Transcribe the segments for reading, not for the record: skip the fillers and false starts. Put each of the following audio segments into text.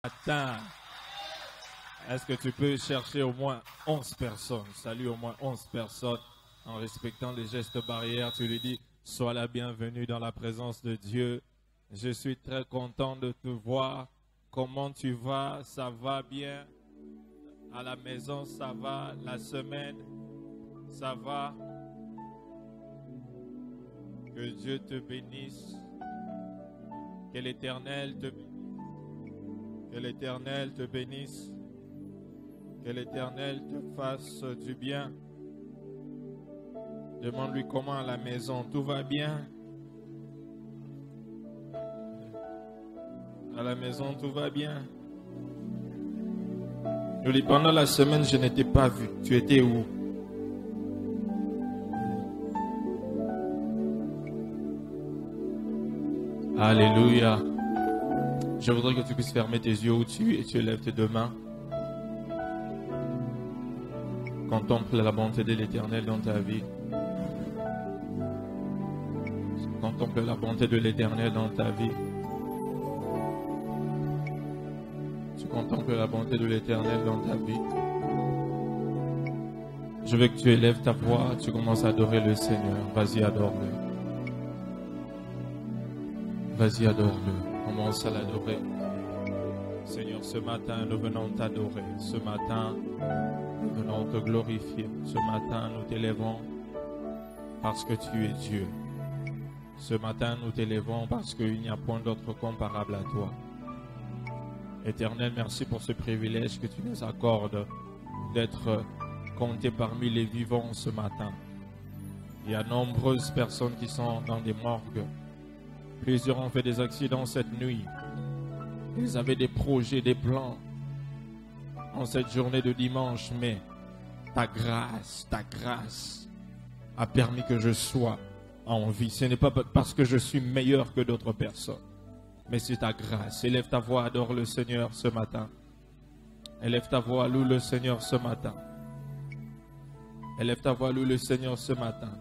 Attends. Est-ce que tu peux chercher au moins 11 personnes? Salut au moins 11 personnes en respectant les gestes barrières. Tu lui dis, sois la bienvenue dans la présence de Dieu. Je suis très content de te voir. Comment tu vas? Ça va bien? À la maison, ça va? La semaine, ça va? Que Dieu te bénisse. Que l'Éternel te bénisse. Que l'Éternel te bénisse. Que l'Éternel te fasse du bien. Demande-lui comment à la maison. Tout va bien? À la maison, tout va bien? Je dis, pendant la semaine, je n'étais pas vu. Tu étais où? Alléluia. Je voudrais que tu puisses fermer tes yeux où tu es et tu lèves tes deux mains. Contemple la bonté de l'Éternel dans ta vie. Contemple la bonté de l'Éternel dans ta vie. Tu contemples la bonté de l'Éternel dans ta vie. Je veux que tu élèves ta voix, tu commences à adorer le Seigneur. Vas-y, adore-le. Vas-y, adore-le. Commence à l'adorer. Seigneur, ce matin, nous venons t'adorer. Ce matin, nous venons te glorifier. Ce matin, nous t'élèvons parce que tu es Dieu. Ce matin, nous t'élèvons parce qu'il n'y a point d'autre comparable à toi. Éternel, merci pour ce privilège que tu nous accordes d'être comptés parmi les vivants ce matin. Il y a nombreuses personnes qui sont dans des morgues. Plusieurs ont fait des accidents cette nuit. Ils avaient des projets, des plans en cette journée de dimanche, mais ta grâce a permis que je sois en vie. Ce n'est pas parce que je suis meilleur que d'autres personnes, mais c'est ta grâce. Élève ta voix, adore le Seigneur ce matin. Élève ta voix, loue le Seigneur ce matin. Élève ta voix, loue le Seigneur ce matin.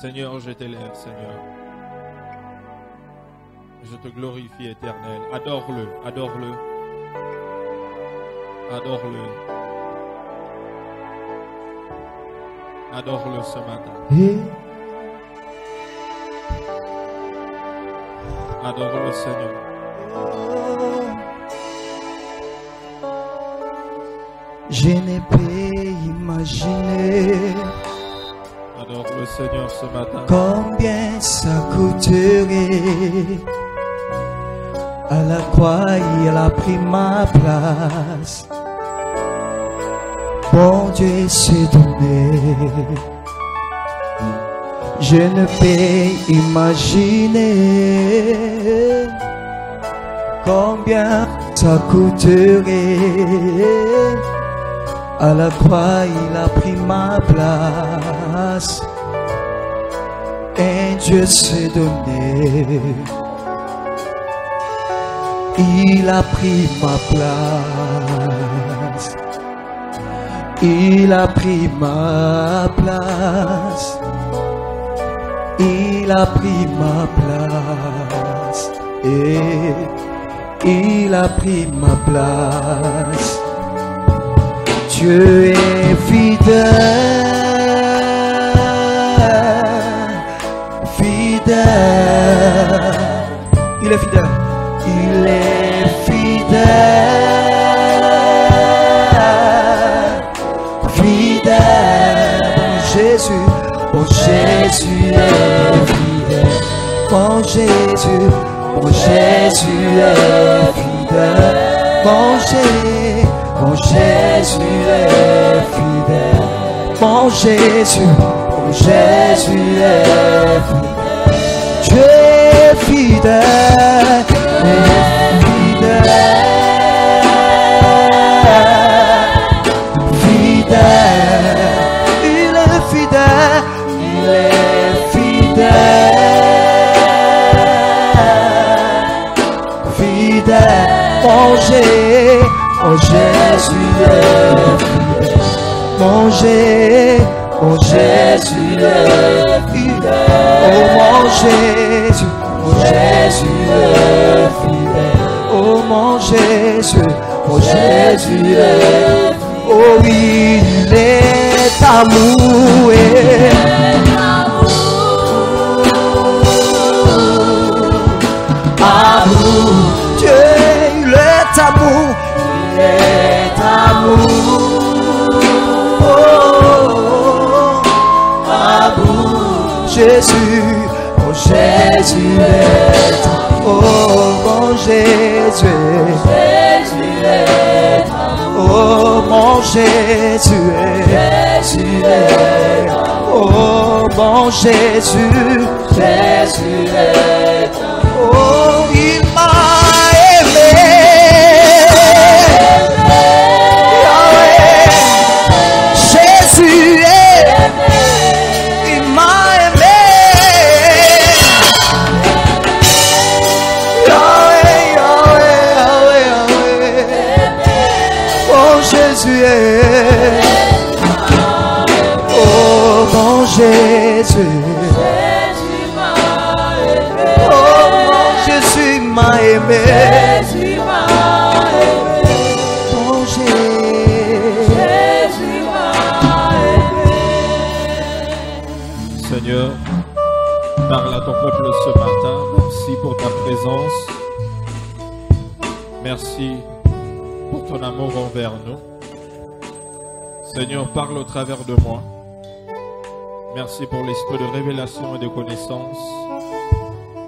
Seigneur, je t'élève, Seigneur. Je te glorifie, Éternel. Adore-le, adore-le. Adore-le. Adore-le ce matin. Adore le Seigneur. Je n'ai pas imaginé. Adore le Seigneur ce matin. Combien ça coûterait? À la croix, il a pris ma place. Bon Dieu s'est donné. Je ne peux imaginer combien ça coûterait. À la croix, il a pris ma place. Un Dieu s'est donné. Il a pris ma place. Il a pris ma place. Il a pris ma place. Et il a pris ma place. Dieu est fidèle, fidèle. Il est fidèle. Il est fidèle, fidèle. Bon Jésus est fidèle. Bon Jésus est fidèle. Bon Jésus est fidèle. Bon Jésus est fidèle. Dieu est fidèle, fidèle. Il est fidèle, il est fidèle, fidèle. Mon Jésus est fidèle. Mon Jésus est fidèle. Oh mon Jésus Jésus est fidèle. Oh mon Jésus, oh Jésus est fidèle. Oh oui, il est amour. Amour, Dieu, il est amour. Il est amour. Oh, amour, Jésus, oh Jésus est amour. Oh mon Jésus, Jésus est amour. Oh mon Jésus est amour. Oh mon Jésus, Jésus est amour. Oh, il m'a aimé. Yahweh, Jésus est aimé. Il m'a aimé. Yahweh, Yahweh, Yahweh, Yahweh. Oh, Jésus est. Oh, mon Jésus. Jésus m'a aimé. Jésus m'a aimé. Ton Jésus m'a aimé. Seigneur, parle à ton peuple ce matin. Merci pour ta présence. Merci pour ton amour envers nous. Seigneur, parle au travers de moi. Merci pour l'esprit de révélation et de connaissance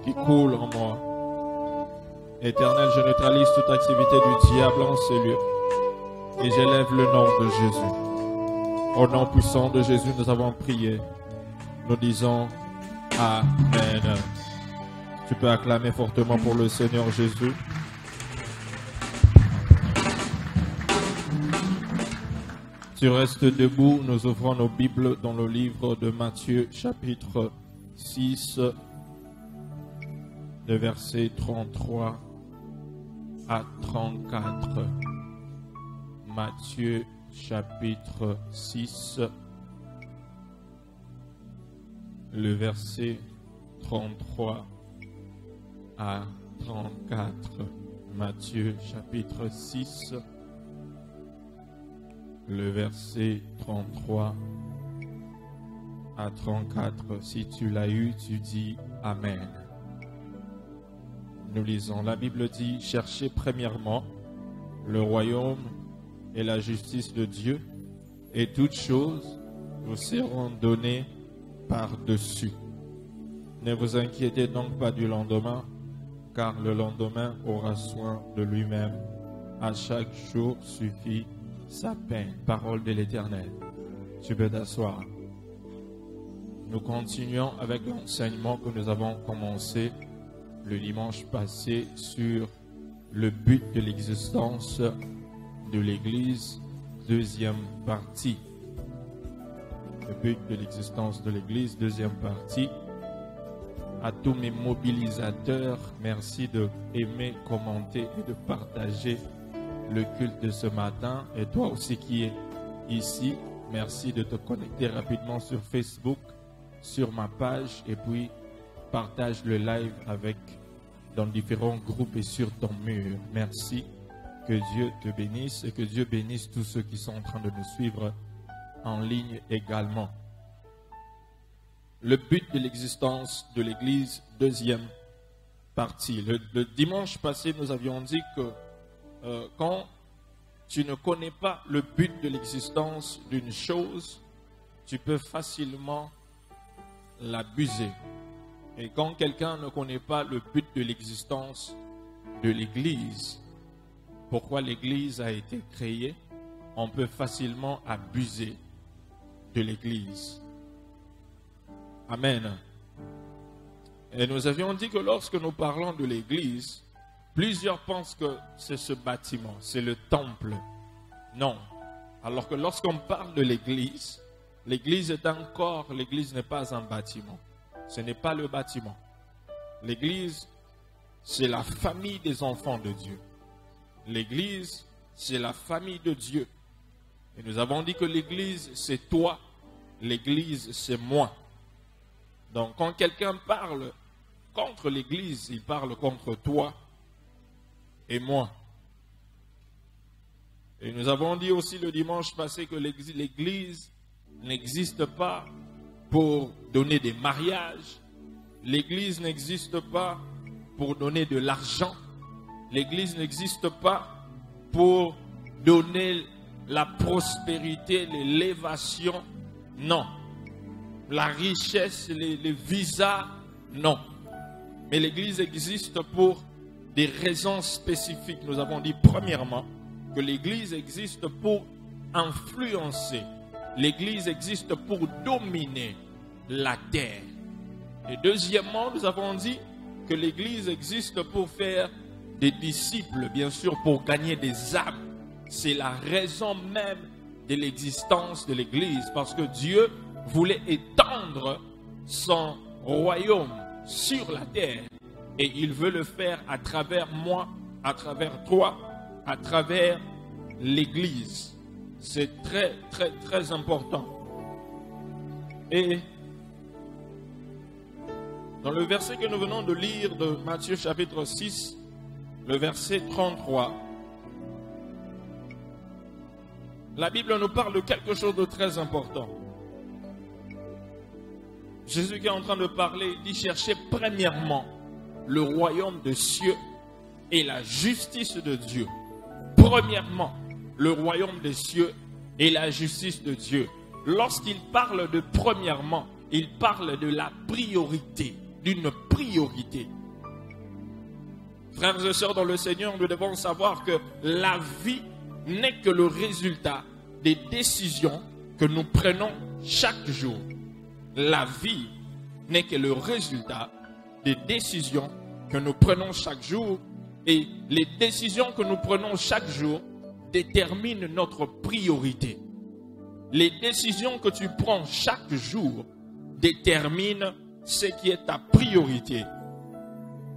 qui coule en moi. Éternel, je neutralise toute activité du diable en ces lieux et j'élève le nom de Jésus. Au nom puissant de Jésus, nous avons prié. Nous disons Amen. Tu peux acclamer fortement pour le Seigneur Jésus. Tu restes debout, nous ouvrons nos Bibles dans le livre de Matthieu, chapitre 6, le verset 33 à 34. Matthieu, chapitre 6, le verset 33 à 34. Matthieu, chapitre 6, le verset 33 à 34. Si tu l'as eu, tu dis Amen. Nous lisons, la Bible dit, cherchez premièrement le royaume et la justice de Dieu, et toutes choses vous seront données par-dessus. Ne vous inquiétez donc pas du lendemain, car le lendemain aura soin de lui-même. À chaque jour suffit sa peine. Parole de l'Éternel. Tu peux t'asseoir. Nous continuons avec l'enseignement que nous avons commencé le dimanche passé sur le but de l'existence de l'Église, deuxième partie. Le but de l'existence de l'Église, deuxième partie. À tous mes mobilisateurs, merci de aimer, commenter et de partager le culte de ce matin. Et toi aussi qui es ici, merci de te connecter rapidement sur Facebook, sur ma page, et puis partage le live dans différents groupes et sur ton mur. Merci. Que Dieu te bénisse et que Dieu bénisse tous ceux qui sont en train de nous suivre en ligne également. Le but de l'existence de l'Église, deuxième partie. Le dimanche passé, nous avions dit que quand tu ne connais pas le but de l'existence d'une chose, tu peux facilement l'abuser. Et quand quelqu'un ne connaît pas le but de l'existence de l'Église, pourquoi l'Église a été créée, on peut facilement abuser de l'Église. Amen. Et nous avions dit que lorsque nous parlons de l'Église, plusieurs pensent que c'est ce bâtiment, c'est le temple. Non. Alors que lorsqu'on parle de l'Église, l'Église est un corps, l'Église n'est pas un bâtiment. Ce n'est pas le bâtiment. L'Église, c'est la famille des enfants de Dieu. L'Église, c'est la famille de Dieu. Et nous avons dit que l'Église, c'est toi. L'Église, c'est moi. Donc, quand quelqu'un parle contre l'Église, il parle contre toi et moi. Et nous avons dit aussi le dimanche passé que l'Église n'existe pas pour donner des mariages. L'Église n'existe pas pour donner de l'argent. L'Église n'existe pas pour donner la prospérité, l'élévation. Non. La richesse, les visas, non. Mais l'Église existe pour des raisons spécifiques. Nous avons dit premièrement que l'Église existe pour influencer. L'Église existe pour dominer la terre. Et deuxièmement, nous avons dit que l'Église existe pour faire des disciples, bien sûr, pour gagner des âmes. C'est la raison même de l'existence de l'Église, parce que Dieu voulait étendre son royaume sur la terre. Et il veut le faire à travers moi, à travers toi, à travers l'Église. C'est très, très, très important. Et dans le verset que nous venons de lire de Matthieu chapitre 6, le verset 33, la Bible nous parle de quelque chose de très important. Jésus qui est en train de parler, dit chercher premièrement le royaume des cieux et la justice de Dieu. Premièrement, le royaume des cieux et la justice de Dieu. Lorsqu'il parle de premièrement, il parle de la priorité, d'une priorité. Frères et sœurs dans le Seigneur, nous devons savoir que la vie n'est que le résultat des décisions que nous prenons chaque jour. La vie n'est que le résultat des décisions que nous prenons chaque jour, et les décisions que nous prenons chaque jour déterminent notre priorité. Les décisions que tu prends chaque jour déterminent ce qui est ta priorité.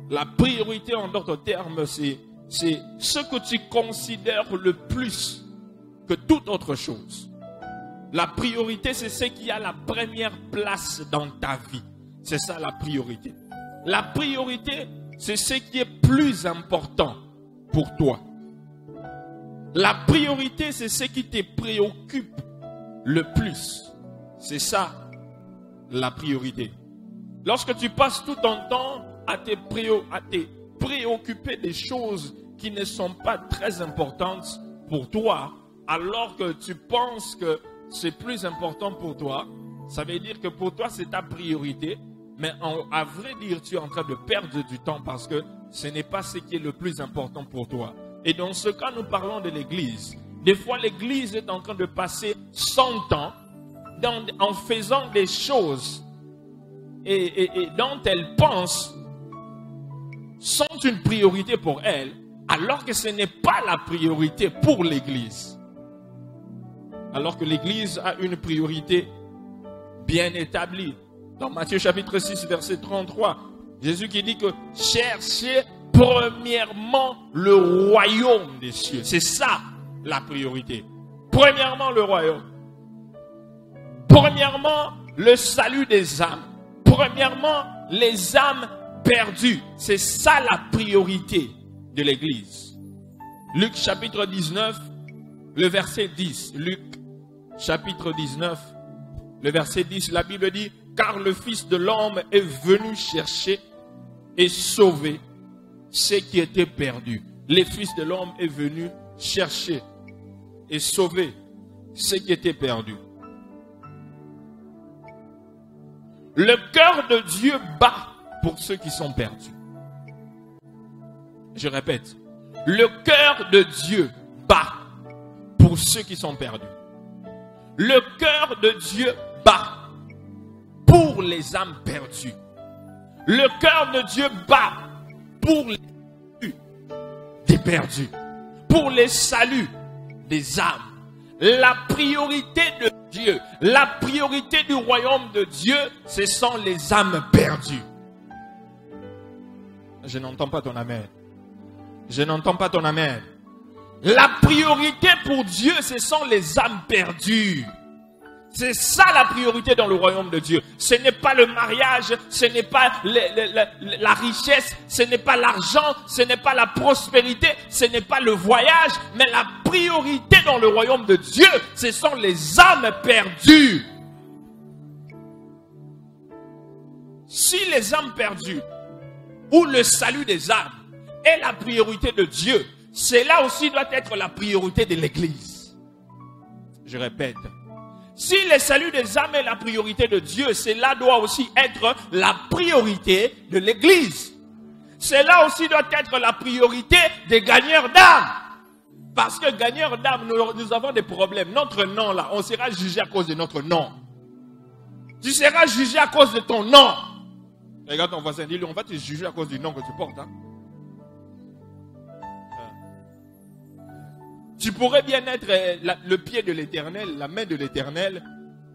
La priorité, en d'autres termes, c'est ce que tu considères le plus que toute autre chose. La priorité, c'est ce qui a la première place dans ta vie. C'est ça la priorité. La priorité, c'est ce qui est plus important pour toi. La priorité, c'est ce qui te préoccupe le plus. C'est ça la priorité. Lorsque tu passes tout ton temps à te préoccuper des choses qui ne sont pas très importantes pour toi, alors que tu penses que c'est plus important pour toi, ça veut dire que pour toi c'est ta priorité, mais à vrai dire tu es en train de perdre du temps parce que ce n'est pas ce qui est le plus important pour toi. Et dans ce cas, nous parlons de l'Église. Des fois, l'Église est en train de passer son temps en faisant des choses et dont elle pense sont une priorité pour elle, alors que ce n'est pas la priorité pour l'Église. Alors que l'Église a une priorité bien établie. Dans Matthieu chapitre 6, verset 33, Jésus qui dit que cherchez premièrement le royaume des cieux. C'est ça la priorité. Premièrement le royaume. Premièrement le salut des âmes. Premièrement les âmes perdues. C'est ça la priorité de l'Église. Luc chapitre 19, le verset 10. Luc chapitre 19, le verset 10, la Bible dit: car le Fils de l'homme est venu chercher et sauver ce qui était perdu. Le Fils de l'homme est venu chercher et sauver ce qui était perdu. Le cœur de Dieu bat pour ceux qui sont perdus. Je répète, le cœur de Dieu bat pour ceux qui sont perdus. Le cœur de Dieu bat pour les âmes perdues. Le cœur de Dieu bat pour les saluts des perdus, pour les saluts des âmes. La priorité de Dieu, la priorité du royaume de Dieu, ce sont les âmes perdues. Je n'entends pas ton amen. Je n'entends pas ton amen. La priorité pour Dieu, ce sont les âmes perdues. C'est ça la priorité dans le royaume de Dieu. Ce n'est pas le mariage, ce n'est pas la richesse, ce n'est pas l'argent, ce n'est pas la prospérité, ce n'est pas le voyage, mais la priorité dans le royaume de Dieu, ce sont les âmes perdues. Si les âmes perdues ou le salut des âmes est la priorité de Dieu, cela aussi doit être la priorité de l'Église. Je répète. Si le salut des âmes est la priorité de Dieu, cela doit aussi être la priorité de l'Église. Cela aussi doit être la priorité des gagneurs d'âmes. Parce que gagneurs d'âmes, nous avons des problèmes. Notre nom là, on sera jugé à cause de notre nom. Tu seras jugé à cause de ton nom. Regarde ton voisin, dis-lui, on va te juger à cause du nom que tu portes. Hein? Tu pourrais bien être le pied de l'Éternel, la main de l'Éternel,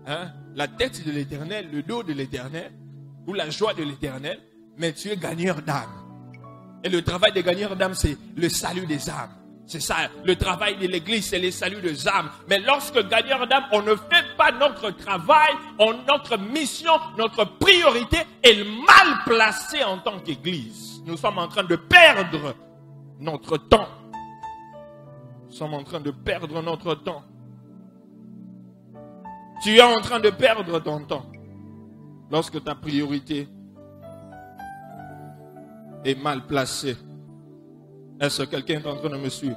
hein, la tête de l'Éternel, le dos de l'Éternel, ou la joie de l'Éternel, mais tu es gagneur d'âme. Et le travail des gagneurs d'âme, c'est le salut des âmes. C'est ça, le travail de l'Église, c'est le salut des âmes. Mais lorsque gagneur d'âme, on ne fait pas notre travail, notre mission, notre priorité est mal placée en tant qu'Église. Nous sommes en train de perdre notre temps. Nous sommes en train de perdre notre temps. Tu es en train de perdre ton temps lorsque ta priorité est mal placée. Est-ce que quelqu'un est en train de me suivre?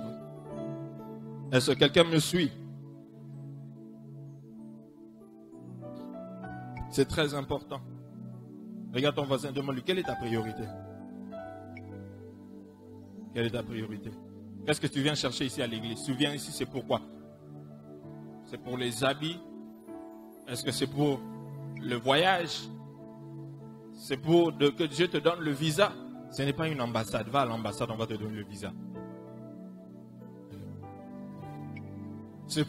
Est-ce que quelqu'un me suit? C'est très important. Regarde ton voisin, demande-lui, quelle est ta priorité? Quelle est ta priorité? Qu'est-ce que tu viens chercher ici à l'église? Tu viens ici, c'est pourquoi? C'est pour les habits? Est-ce que c'est pour le voyage? C'est pour que Dieu te donne le visa? Ce n'est pas une ambassade. Va à l'ambassade, on va te donner le visa. C'est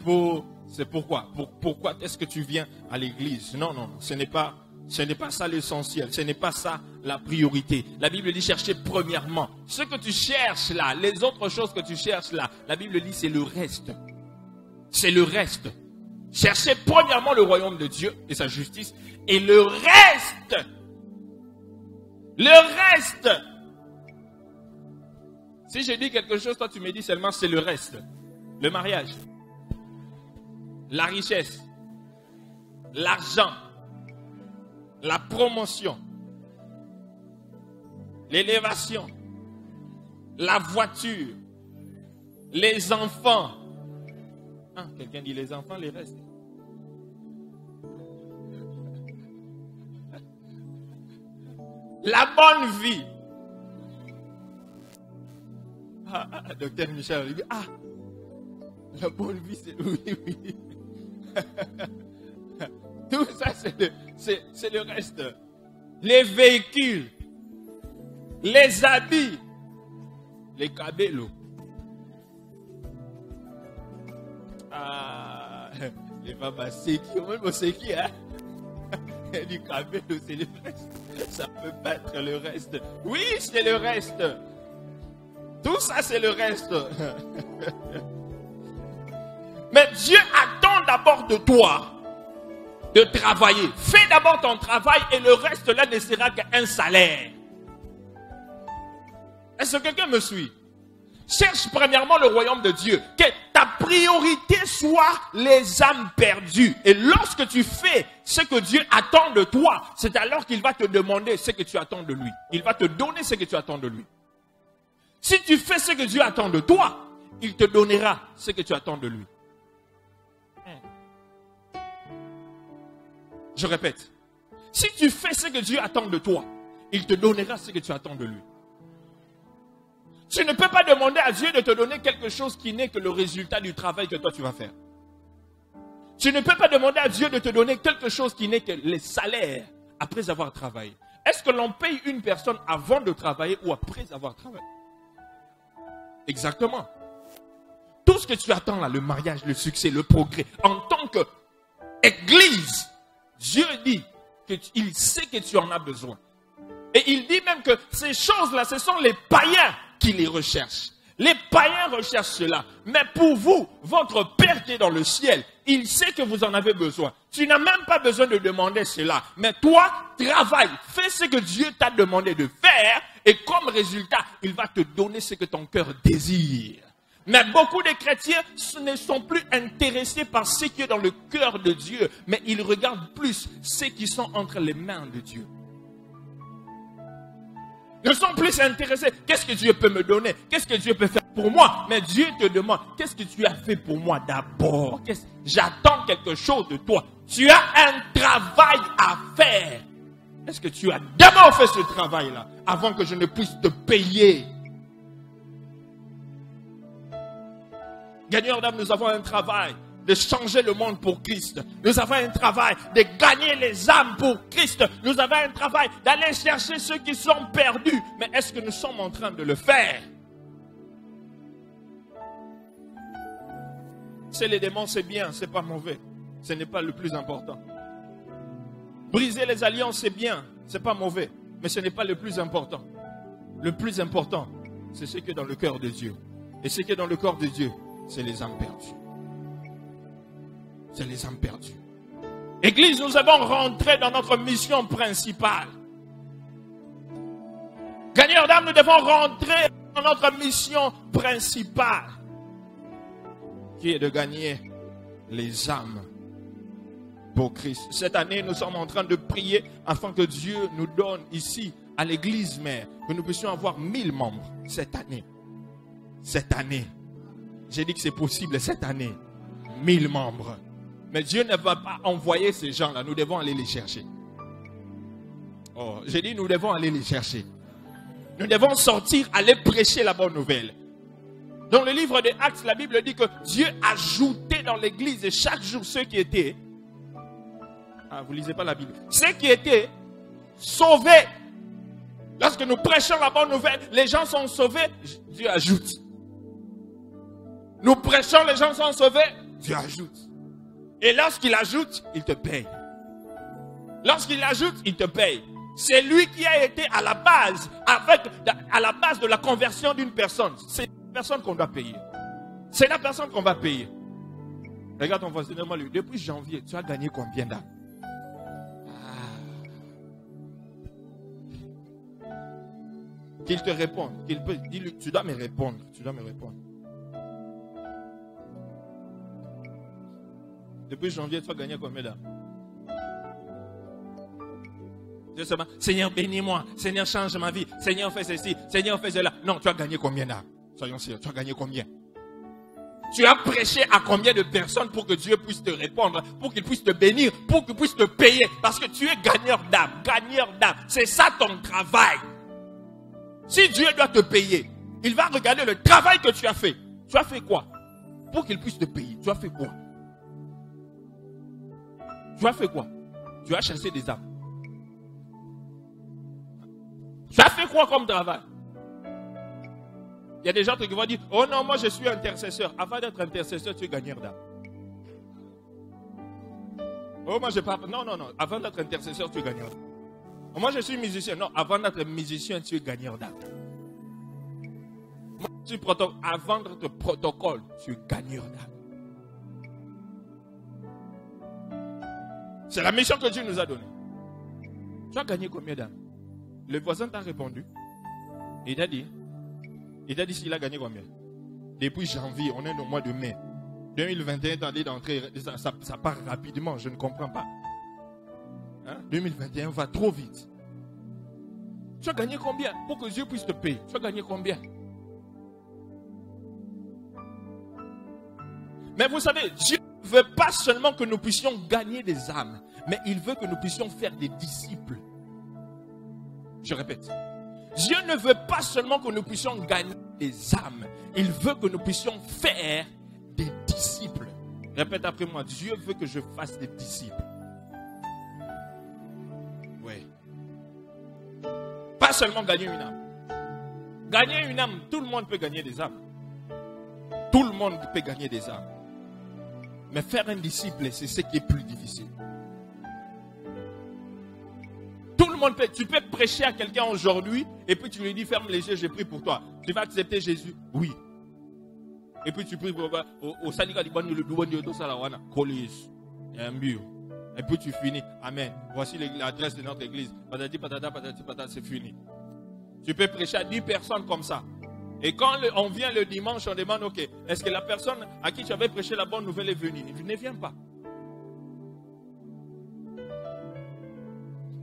pourquoi? Pourquoi est-ce que tu viens à l'église? Non, ce n'est pas ça l'essentiel. Ce n'est pas ça la priorité. La Bible dit chercher premièrement. Ce que tu cherches là, les autres choses que tu cherches là, la Bible dit c'est le reste. C'est le reste. Cherchez premièrement le royaume de Dieu et sa justice. Et le reste. Le reste. Si je dis quelque chose, toi tu me dis seulement c'est le reste. Le mariage. La richesse. L'argent. La promotion. L'élévation. La voiture. Les enfants. Ah, quelqu'un dit les enfants, les restes. La bonne vie. Docteur Michel, il dit, la bonne vie, c'est oui. Tout ça, c'est le reste. Les véhicules, les habits, les cabellos. Les femmes, c'est qui? Même c'est qui, hein? Du cabello, c'est le reste. Ça peut pas être le reste. Oui, c'est le reste. Tout ça, c'est le reste. Mais Dieu attend d'abord de toi de travailler. Fais d'abord ton travail et le reste là ne sera qu'un salaire. Est-ce que quelqu'un me suit? Cherche premièrement le royaume de Dieu. Que ta priorité soit les âmes perdues. Et lorsque tu fais ce que Dieu attend de toi, c'est alors qu'il va te demander ce que tu attends de lui. Il va te donner ce que tu attends de lui. Si tu fais ce que Dieu attend de toi, il te donnera ce que tu attends de lui. Je répète. Si tu fais ce que Dieu attend de toi, il te donnera ce que tu attends de lui. Tu ne peux pas demander à Dieu de te donner quelque chose qui n'est que le résultat du travail que toi tu vas faire. Tu ne peux pas demander à Dieu de te donner quelque chose qui n'est que les salaires après avoir travaillé. Est-ce que l'on paye une personne avant de travailler ou après avoir travaillé? Exactement. Tout ce que tu attends là, le mariage, le succès, le progrès, en tant qu'église, Dieu dit qu'il sait que tu en as besoin. Et il dit même que ces choses-là, ce sont les païens qui les recherchent. Les païens recherchent cela. Mais pour vous, votre Père qui est dans le ciel, il sait que vous en avez besoin. Tu n'as même pas besoin de demander cela. Mais toi, travaille, fais ce que Dieu t'a demandé de faire et comme résultat, il va te donner ce que ton cœur désire. Mais beaucoup de chrétiens ne sont plus intéressés par ce qui est dans le cœur de Dieu, mais ils regardent plus ce qui sont entre les mains de Dieu. Ils ne sont plus intéressés. Qu'est-ce que Dieu peut me donner? Qu'est-ce que Dieu peut faire pour moi? Mais Dieu te demande, qu'est-ce que tu as fait pour moi d'abord? J'attends quelque chose de toi. Tu as un travail à faire. Est-ce que tu as d'abord fait ce travail-là avant que je ne puisse te payer? Gagneurs d'âme, nous avons un travail de changer le monde pour Christ. Nous avons un travail de gagner les âmes pour Christ. Nous avons un travail d'aller chercher ceux qui sont perdus. Mais est-ce que nous sommes en train de le faire? C'est les démons, c'est bien, c'est pas mauvais. Ce n'est pas le plus important. Briser les alliances, c'est bien, c'est pas mauvais. Mais ce n'est pas le plus important. Le plus important, c'est ce qui est dans le cœur de Dieu. Et ce qui est dans le cœur de Dieu, c'est les âmes perdues. C'est les âmes perdues. Église, nous avons rentré dans notre mission principale. Gagneurs d'âme, nous devons rentrer dans notre mission principale, qui est de gagner les âmes pour Christ. Cette année, nous sommes en train de prier afin que Dieu nous donne ici, à l'église mère, que nous puissions avoir 1000 membres cette année. Cette année. J'ai dit que c'est possible cette année. 1000 membres. Mais Dieu ne va pas envoyer ces gens-là. Nous devons aller les chercher. Oh, j'ai dit nous devons aller les chercher. Nous devons sortir, aller prêcher la bonne nouvelle. Dans le livre des Actes, la Bible dit que Dieu ajoutait dans l'église chaque jour ceux qui étaient... Ah, vous ne lisez pas la Bible. Ceux qui étaient sauvés. Lorsque nous prêchons la bonne nouvelle, les gens sont sauvés, Dieu ajoute. Nous prêchons, les gens sont sauvés, Dieu ajoute. Et lorsqu'il ajoute, il te paye. Lorsqu'il ajoute, il te paye. C'est lui qui a été à la base, à la base de la conversion d'une personne. C'est la personne qu'on doit payer. C'est la personne qu'on va payer. Regarde ton voisin, demande-lui, depuis janvier, tu as gagné combien d'âmes? Qu'il te réponde. Dis-lui, tu dois me répondre. Tu dois me répondre. Depuis janvier, tu as gagné combien d'âmes? Seigneur, bénis-moi. Seigneur, change ma vie. Seigneur, fais ceci. Seigneur, fais cela. Non, tu as gagné combien d'âmes? Soyons sérieux. Tu as gagné combien? Tu as prêché à combien de personnes pour que Dieu puisse te répondre, pour qu'il puisse te bénir, pour qu'il puisse te payer? Parce que tu es gagneur d'âme. Gagneur d'âme. C'est ça ton travail. Si Dieu doit te payer, il va regarder le travail que tu as fait. Tu as fait quoi? Pour qu'il puisse te payer. Tu as fait quoi? Tu as fait quoi? Tu as chassé des âmes. Tu as fait quoi comme travail? Il y a des gens qui vont dire, oh non, moi je suis intercesseur. Avant d'être intercesseur, tu es gagneur d'âme. Oh, moi je parle. Non. Avant d'être intercesseur, tu es gagneur d'âme. Moi, je suis musicien. Non, avant d'être musicien, tu es gagneur d'âme. Moi, je suis avant d'être protocole, tu es gagneur d'âme. C'est la mission que Dieu nous a donnée. Tu as gagné combien d'âmes? Le voisin t'a répondu. Il t'a dit s'il a gagné combien? Depuis janvier, on est au mois de mai. 2021, t'as dit d'entrer. Ça part rapidement, je ne comprends pas. 2021 va trop vite. Tu as gagné combien pour que Dieu puisse te payer? Tu as gagné combien? Mais vous savez, Dieu ne veut pas seulement que nous puissions gagner des âmes, mais il veut que nous puissions faire des disciples. Je répète. Dieu ne veut pas seulement que nous puissions gagner des âmes, il veut que nous puissions faire des disciples. Répète après moi, Dieu veut que je fasse des disciples. Oui. Pas seulement gagner une âme. Gagner une âme, tout le monde peut gagner des âmes. Tout le monde peut gagner des âmes. Mais faire un disciple, c'est ce qui est plus difficile. Tout le monde peut. Tu peux prêcher à quelqu'un aujourd'hui et puis tu lui dis ferme les yeux, j'ai pris pour toi. Tu vas accepter Jésus? Oui. Et puis tu pries pour au syndicat du Bani le Douane de Salawana. Colis. Il y a un mur. Et puis tu finis. Amen. Voici l'adresse de notre église. Patati patata, patati patata, c'est fini. Tu peux prêcher à 10 personnes comme ça. Et quand on vient le dimanche, on demande, ok, est-ce que la personne à qui tu avais prêché la bonne nouvelle est venue? Il ne vient pas.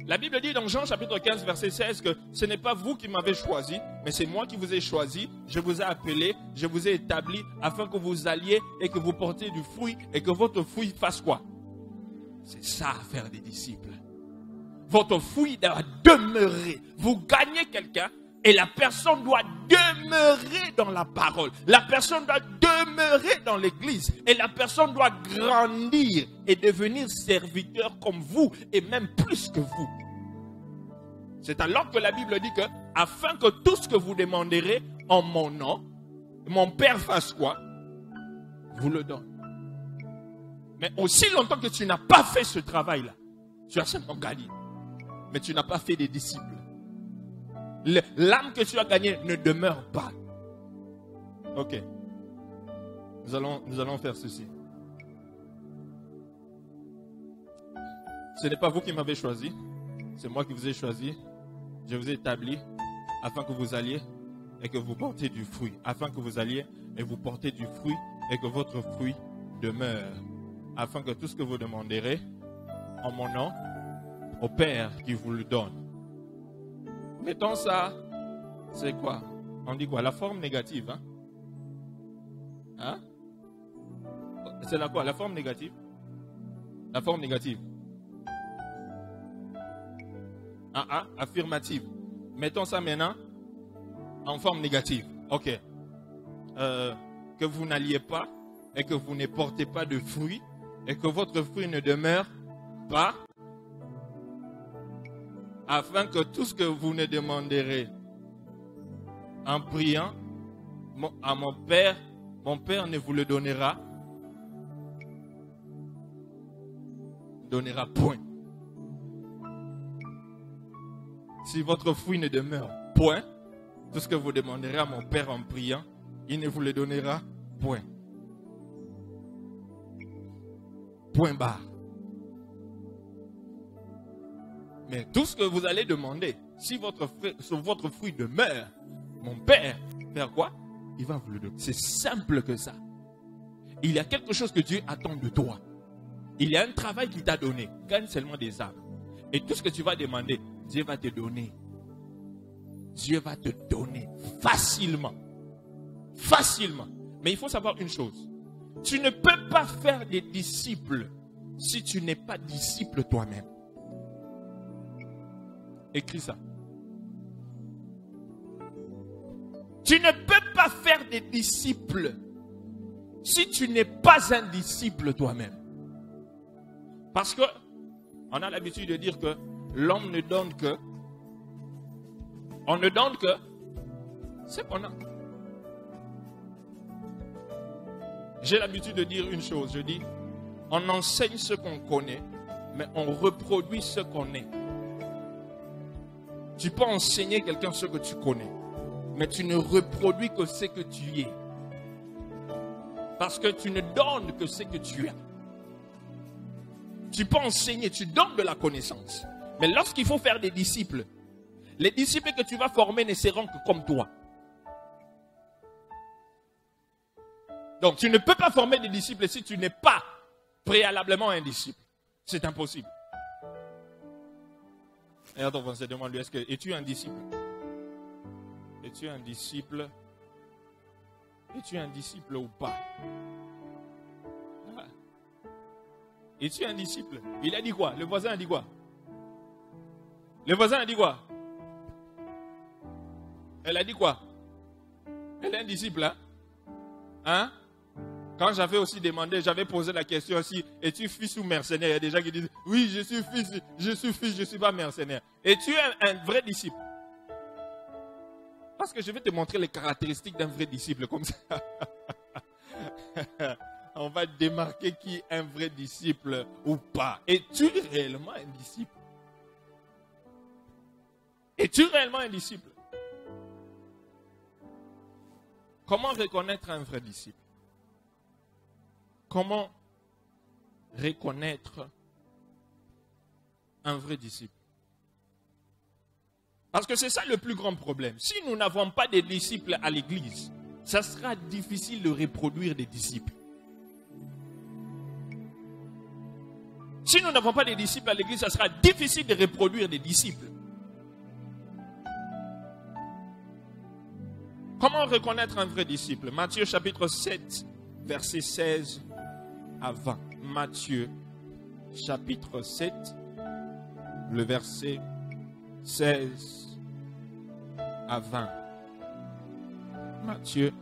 La Bible dit dans Jean chapitre 15 verset 16 que ce n'est pas vous qui m'avez choisi, mais c'est moi qui vous ai choisi. Je vous ai appelé, je vous ai établi afin que vous alliez et que vous portiez du fruit et que votre fruit fasse quoi? C'est ça, faire des disciples. Votre fruit doit demeurer. Vous gagnez quelqu'un et la personne doit demeurer dans la parole. La personne doit demeurer dans l'église et la personne doit grandir et devenir serviteur comme vous et même plus que vous. C'est alors que la Bible dit que afin que tout ce que vous demanderez en mon nom, mon Père fasse quoi? Vous le donne. Mais aussi longtemps que tu n'as pas fait ce travail-là, tu as seulement gagné. Mais tu n'as pas fait des disciples. L'âme que tu as gagnée ne demeure pas. Ok. Nous allons faire ceci. Ce n'est pas vous qui m'avez choisi. C'est moi qui vous ai choisi. Je vous ai établi afin que vous alliez et que vous portiez du fruit. Afin que vous alliez et vous portez du fruit et que votre fruit demeure. Afin que tout ce que vous demanderez en mon nom, au Père qui vous le donne. Mettons ça, c'est quoi? On dit quoi? La forme négative. Hein? C'est la quoi? La forme négative? La forme négative. Affirmative. Mettons ça maintenant en forme négative. Ok. Que vous n'alliez pas et que vous ne portez pas de fruits et que votre fruit ne demeure pas, afin que tout ce que vous ne demanderez en priant à mon Père ne vous le donnera point. Si votre fruit ne demeure point, tout ce que vous demanderez à mon Père en priant, il ne vous le donnera point. Point barre. Mais tout ce que vous allez demander, si votre fruit demeure, mon Père, faire quoi? Il va vous le donner. C'est simple que ça. Il y a quelque chose que Dieu attend de toi. Il y a un travail qu'il t'a donné. Gagne seulement des âmes. Et tout ce que tu vas demander, Dieu va te donner. Dieu va te donner facilement. Facilement. Mais il faut savoir une chose. Tu ne peux pas faire des disciples si tu n'es pas disciple toi-même. Écris ça. Tu ne peux pas faire des disciples si tu n'es pas un disciple toi-même. Parce que on a l'habitude de dire que l'homme ne donne que, on ne donne que ce qu'on a. J'ai l'habitude de dire une chose, je dis, on enseigne ce qu'on connaît, mais on reproduit ce qu'on est. Tu peux enseigner quelqu'un ce que tu connais, mais tu ne reproduis que ce que tu es. Parce que tu ne donnes que ce que tu as. Tu peux enseigner, tu donnes de la connaissance. Mais lorsqu'il faut faire des disciples, les disciples que tu vas former ne seront que comme toi. Donc tu ne peux pas former des disciples si tu n'es pas préalablement un disciple. C'est impossible. Et attends, on se demande, es-tu un disciple? Es-tu un disciple? Es-tu un disciple ou pas? Es-tu un disciple? Il a dit quoi? Le voisin a dit quoi? Le voisin a dit quoi? Elle a dit quoi? Elle est un disciple, hein? Hein? Quand j'avais aussi demandé, j'avais posé la question aussi, es-tu fils ou mercenaire? Il y a des gens qui disent, oui, je suis fils, je ne suis pas mercenaire. Es-tu un vrai disciple? Parce que je vais te montrer les caractéristiques d'un vrai disciple comme ça. On va démarquer qui est un vrai disciple ou pas. Es-tu réellement un disciple? Es-tu réellement un disciple? Comment reconnaître un vrai disciple? Comment reconnaître un vrai disciple? Parce que c'est ça le plus grand problème. Si nous n'avons pas de disciples à l'église, ça sera difficile de reproduire des disciples. Si nous n'avons pas de disciples à l'église, ça sera difficile de reproduire des disciples. Comment reconnaître un vrai disciple? Matthieu chapitre 7, versets 16 à 20. Matthieu chapitre 7, le verset 16 à 20. Matthieu.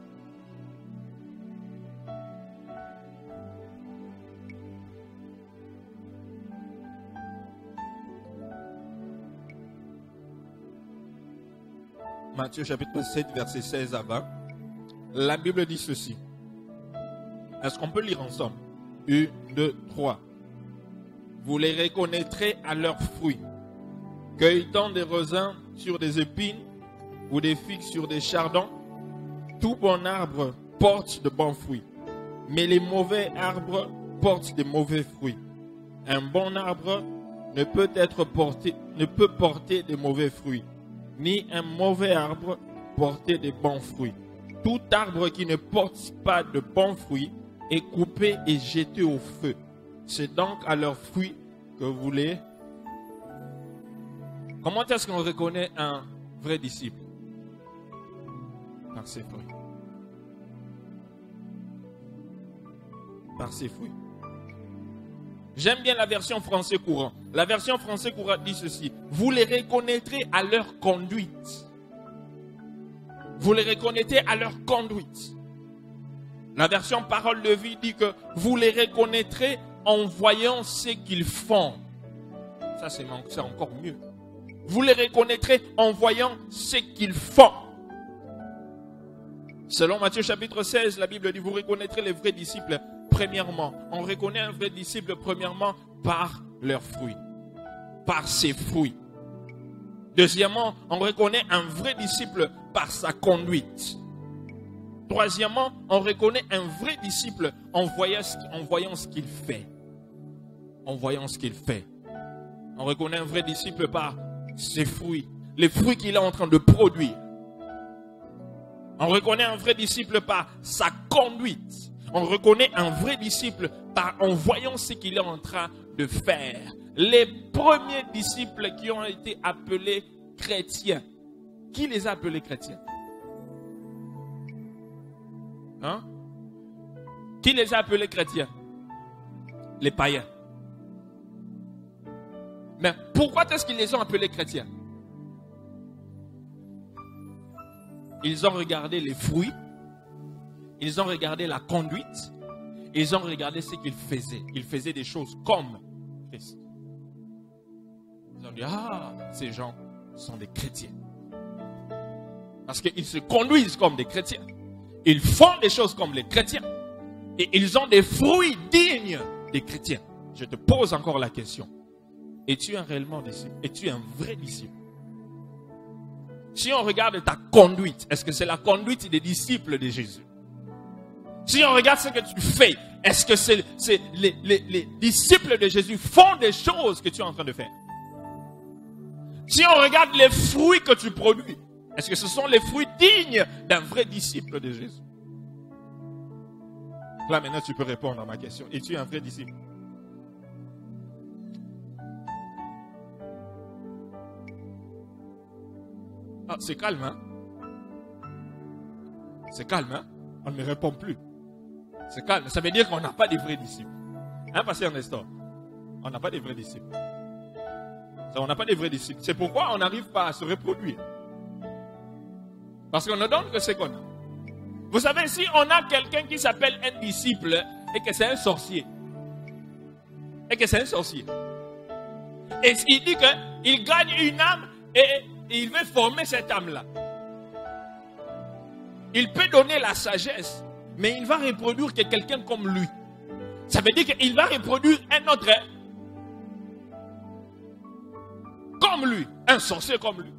Matthieu chapitre 7, verset 16 à 20. La Bible dit ceci. Est-ce qu'on peut lire ensemble? 1, 2, 3. Vous les reconnaîtrez à leurs fruits. Cueilletant des raisins sur des épines ou des figues sur des chardons, tout bon arbre porte de bons fruits. Mais les mauvais arbres portent de mauvais fruits. Un bon arbre ne peut porter de mauvais fruits, ni un mauvais arbre porter de bons fruits. Tout arbre qui ne porte pas de bons fruits est coupé et jeté au feu. C'est donc à leurs fruits que vous les... Comment est-ce qu'on reconnaît un vrai disciple? Par ses fruits. Par ses fruits. J'aime bien la version français courant. La version français courant dit ceci. Vous les reconnaîtrez à leur conduite. Vous les reconnaîtrez à leur conduite. La version parole de vie dit que vous les reconnaîtrez en voyant ce qu'ils font. Ça, c'est encore mieux. Vous les reconnaîtrez en voyant ce qu'ils font. Selon Matthieu chapitre 16, la Bible dit, vous reconnaîtrez les vrais disciples premièrement. On reconnaît un vrai disciple premièrement par leurs fruits. Par ses fruits. Deuxièmement, on reconnaît un vrai disciple par sa conduite. Troisièmement, on reconnaît un vrai disciple en voyant ce qu'il fait. En voyant ce qu'il fait. On reconnaît un vrai disciple par ses fruits. Les fruits qu'il est en train de produire. On reconnaît un vrai disciple par sa conduite. On reconnaît un vrai disciple en voyant ce qu'il est en train de faire. Les premiers disciples qui ont été appelés chrétiens. Qui les a appelés chrétiens? Hein? Qui les a appelés chrétiens? Les païens. Mais pourquoi est-ce qu'ils les ont appelés chrétiens? Ils ont regardé les fruits, ils ont regardé la conduite, ils ont regardé ce qu'ils faisaient. Ils faisaient des choses comme Christ. Ils ont dit, ces gens sont des chrétiens. Parce qu'ils se conduisent comme des chrétiens. Ils font des choses comme les chrétiens. Et ils ont des fruits dignes des chrétiens. Je te pose encore la question. Es-tu un réellement disciple? Es-tu un vrai disciple? Si on regarde ta conduite, est-ce que c'est la conduite des disciples de Jésus? Si on regarde ce que tu fais, est-ce que c'est les disciples de Jésus font des choses que tu es en train de faire? Si on regarde les fruits que tu produis, est-ce que ce sont les fruits dignes d'un vrai disciple de Jésus? Là maintenant tu peux répondre à ma question. Es-tu un vrai disciple? Ah, c'est calme, hein? C'est calme, hein? On ne répond plus. C'est calme. Ça veut dire qu'on n'a pas de vrais disciples. Hein, pasteur Nestor? On n'a pas de vrais disciples. On n'a pas de vrais disciples. C'est pourquoi on n'arrive pas à se reproduire. Parce qu'on ne donne que ce qu'on a. Vous savez, si on a quelqu'un qui s'appelle un disciple et que c'est un sorcier, et il dit qu'il gagne une âme et il veut former cette âme-là. Il peut donner la sagesse, mais il va reproduire que quelqu'un comme lui. Ça veut dire qu'il va reproduire un autre comme lui, un sorcier comme lui.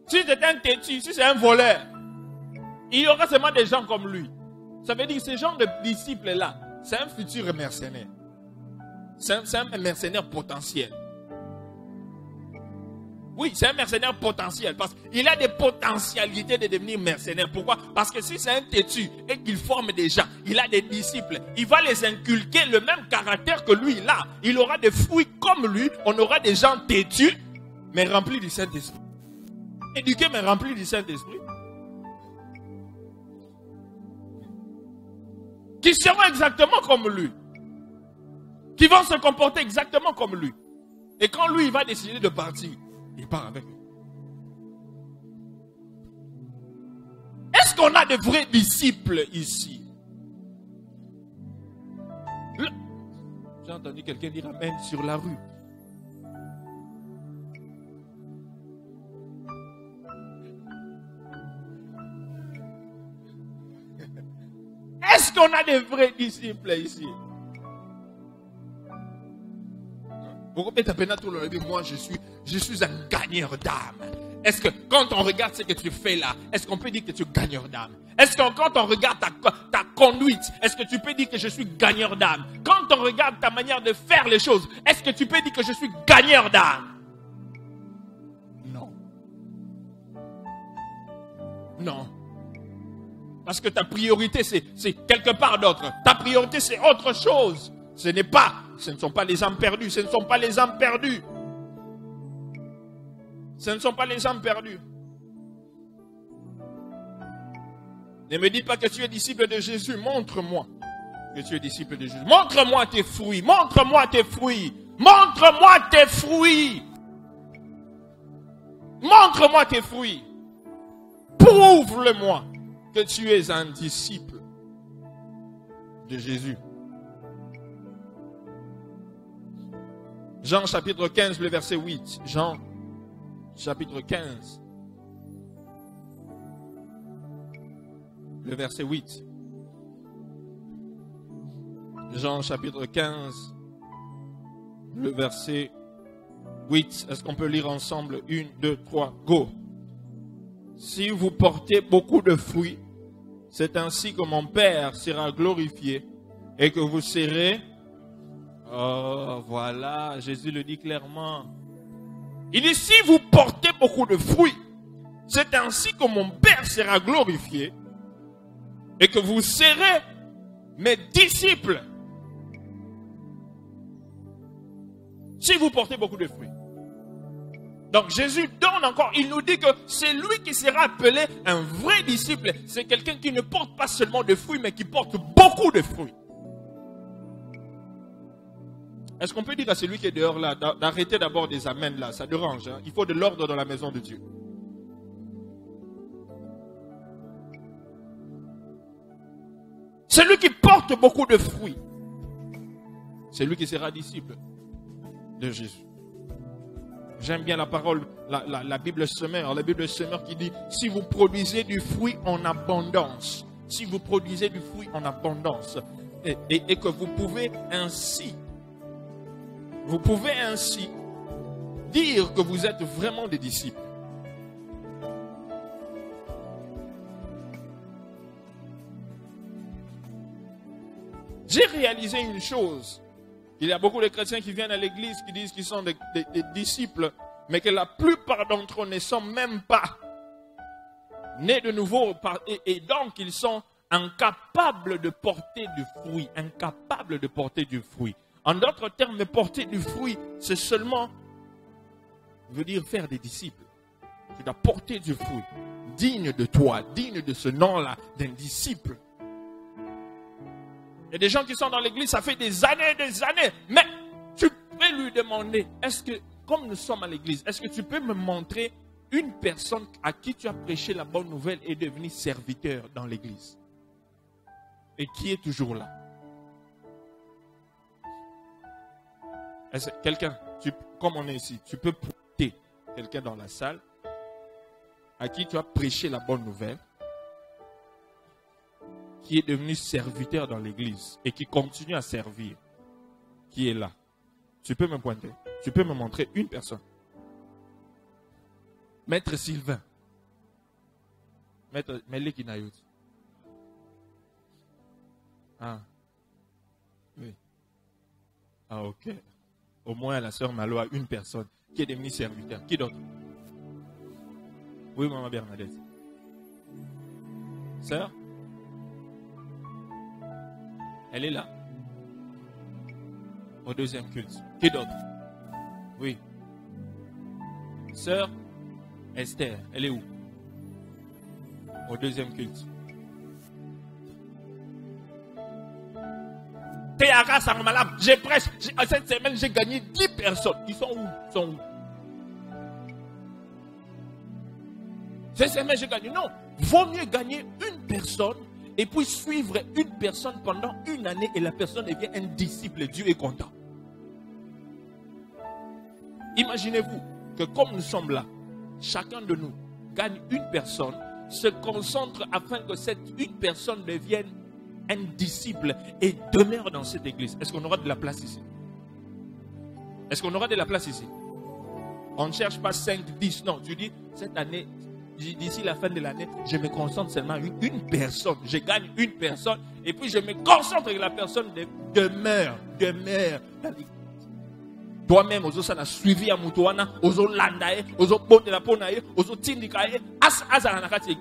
Si c'est un têtu, si c'est un voleur, il y aura seulement des gens comme lui. Ça veut dire que ce genre de disciple-là, c'est un futur mercenaire. C'est un mercenaire potentiel. Oui, c'est un mercenaire potentiel parce qu'il a des potentialités de devenir mercenaire. Pourquoi? Parce que si c'est un têtu et qu'il forme des gens, il a des disciples, il va les inculquer le même caractère que lui il a. Il aura des fruits comme lui, on aura des gens têtus, mais remplis du Saint-Esprit. Éduqués, mais remplis du Saint-Esprit. Qui seront exactement comme lui. Qui vont se comporter exactement comme lui. Et quand lui, il va décider de partir, il part avec lui. Est-ce qu'on a de vrais disciples ici? J'ai entendu quelqu'un dire amen sur la rue. Est-ce qu'on a de vrais disciples ici? Vous pouvez taper tout le monde, moi je suis un gagneur d'âme. Est-ce que quand on regarde ce que tu fais là, est-ce qu'on peut dire que tu es gagneur d'âme? Est-ce que quand on regarde ta conduite, est-ce que tu peux dire que je suis gagneur d'âme? Quand on regarde ta manière de faire les choses, est-ce que tu peux dire que je suis gagneur d'âme? Non. Non. Parce que ta priorité, c'est quelque part d'autre. Ta priorité, c'est autre chose. Ce ne sont pas les âmes perdues. Ce ne sont pas les âmes perdues. Ce ne sont pas les âmes perdues. Ne me dis pas que tu es disciple de Jésus. Montre-moi que tu es disciple de Jésus. Montre-moi tes fruits. Montre-moi tes fruits. Montre-moi tes fruits. Montre-moi tes fruits. Prouve-le-moi que tu es un disciple de Jésus. Jean chapitre 15, le verset 8. Jean chapitre 15, le verset 8. Jean chapitre 15, le verset 8. Est-ce qu'on peut lire ensemble? 1, 2, 3, go. Si vous portez beaucoup de fruits, c'est ainsi que mon Père sera glorifié et que vous serez... Oh, voilà, Jésus le dit clairement. Il dit, si vous portez beaucoup de fruits, c'est ainsi que mon Père sera glorifié et que vous serez mes disciples. Si vous portez beaucoup de fruits. Donc Jésus donne encore, il nous dit que c'est lui qui sera appelé un vrai disciple. C'est quelqu'un qui ne porte pas seulement de fruits, mais qui porte beaucoup de fruits. Est-ce qu'on peut dire à celui qui est dehors là, d'arrêter d'abord des amens là? Ça dérange, hein? Il faut de l'ordre dans la maison de Dieu. Celui qui porte beaucoup de fruits, c'est lui qui sera disciple de Jésus. J'aime bien la parole, la Bible semeur. La Bible semeur qui dit, si vous produisez du fruit en abondance, si vous produisez du fruit en abondance, et que vous pouvez ainsi dire que vous êtes vraiment des disciples. J'ai réalisé une chose. Il y a beaucoup de chrétiens qui viennent à l'église qui disent qu'ils sont des disciples, mais que la plupart d'entre eux ne sont même pas nés de nouveau. Et donc, ils sont incapables de porter du fruit. Incapables de porter du fruit. En d'autres termes, porter du fruit, c'est seulement, veut dire faire des disciples. Tu dois porter du fruit, digne de toi, digne de ce nom-là, d'un disciple. Il y a des gens qui sont dans l'église, ça fait des années, mais tu peux lui demander, est-ce que, comme nous sommes à l'église, est-ce que tu peux me montrer une personne à qui tu as prêché la bonne nouvelle et devenu serviteur dans l'église? Et qui est toujours là? Quelqu'un, comme on est ici, tu peux pointer quelqu'un dans la salle à qui tu as prêché la bonne nouvelle, qui est devenu serviteur dans l'église et qui continue à servir, qui est là. Tu peux me pointer, tu peux me montrer une personne. Maître Sylvain, Maître Meleki Nayot. Ah, oui. Ah, ok. Au moins, la sœur Malo a une personne qui est devenue serviteur. Qui d'autre? Oui, maman Bernadette. Sœur? Elle est là. Au deuxième culte. Qui d'autre? Oui. Sœur Esther, elle est où? Au deuxième culte. Théara Sangmalam, j'ai presque, cette semaine, j'ai gagné 10 personnes. Ils sont où? Ils sont où? Cette semaine, j'ai gagné. Non, vaut mieux gagner une personne et puis suivre une personne pendant une année et la personne devient un disciple. Dieu est content. Imaginez-vous que comme nous sommes là, chacun de nous gagne une personne, se concentre afin que cette une personne devienne un disciple et demeure dans cette église. Est-ce qu'on aura de la place ici? Est-ce qu'on aura de la place ici? On ne cherche pas 5, 10. Non, tu dis, cette année, d'ici la fin de l'année, je me concentre seulement à une personne. Je gagne une personne et puis je me concentre et la personne demeure dans l'église. Toi-même, ozo sana suivi à Moutouana, ozo landae, ozo bote la ponae, ozo tindikae,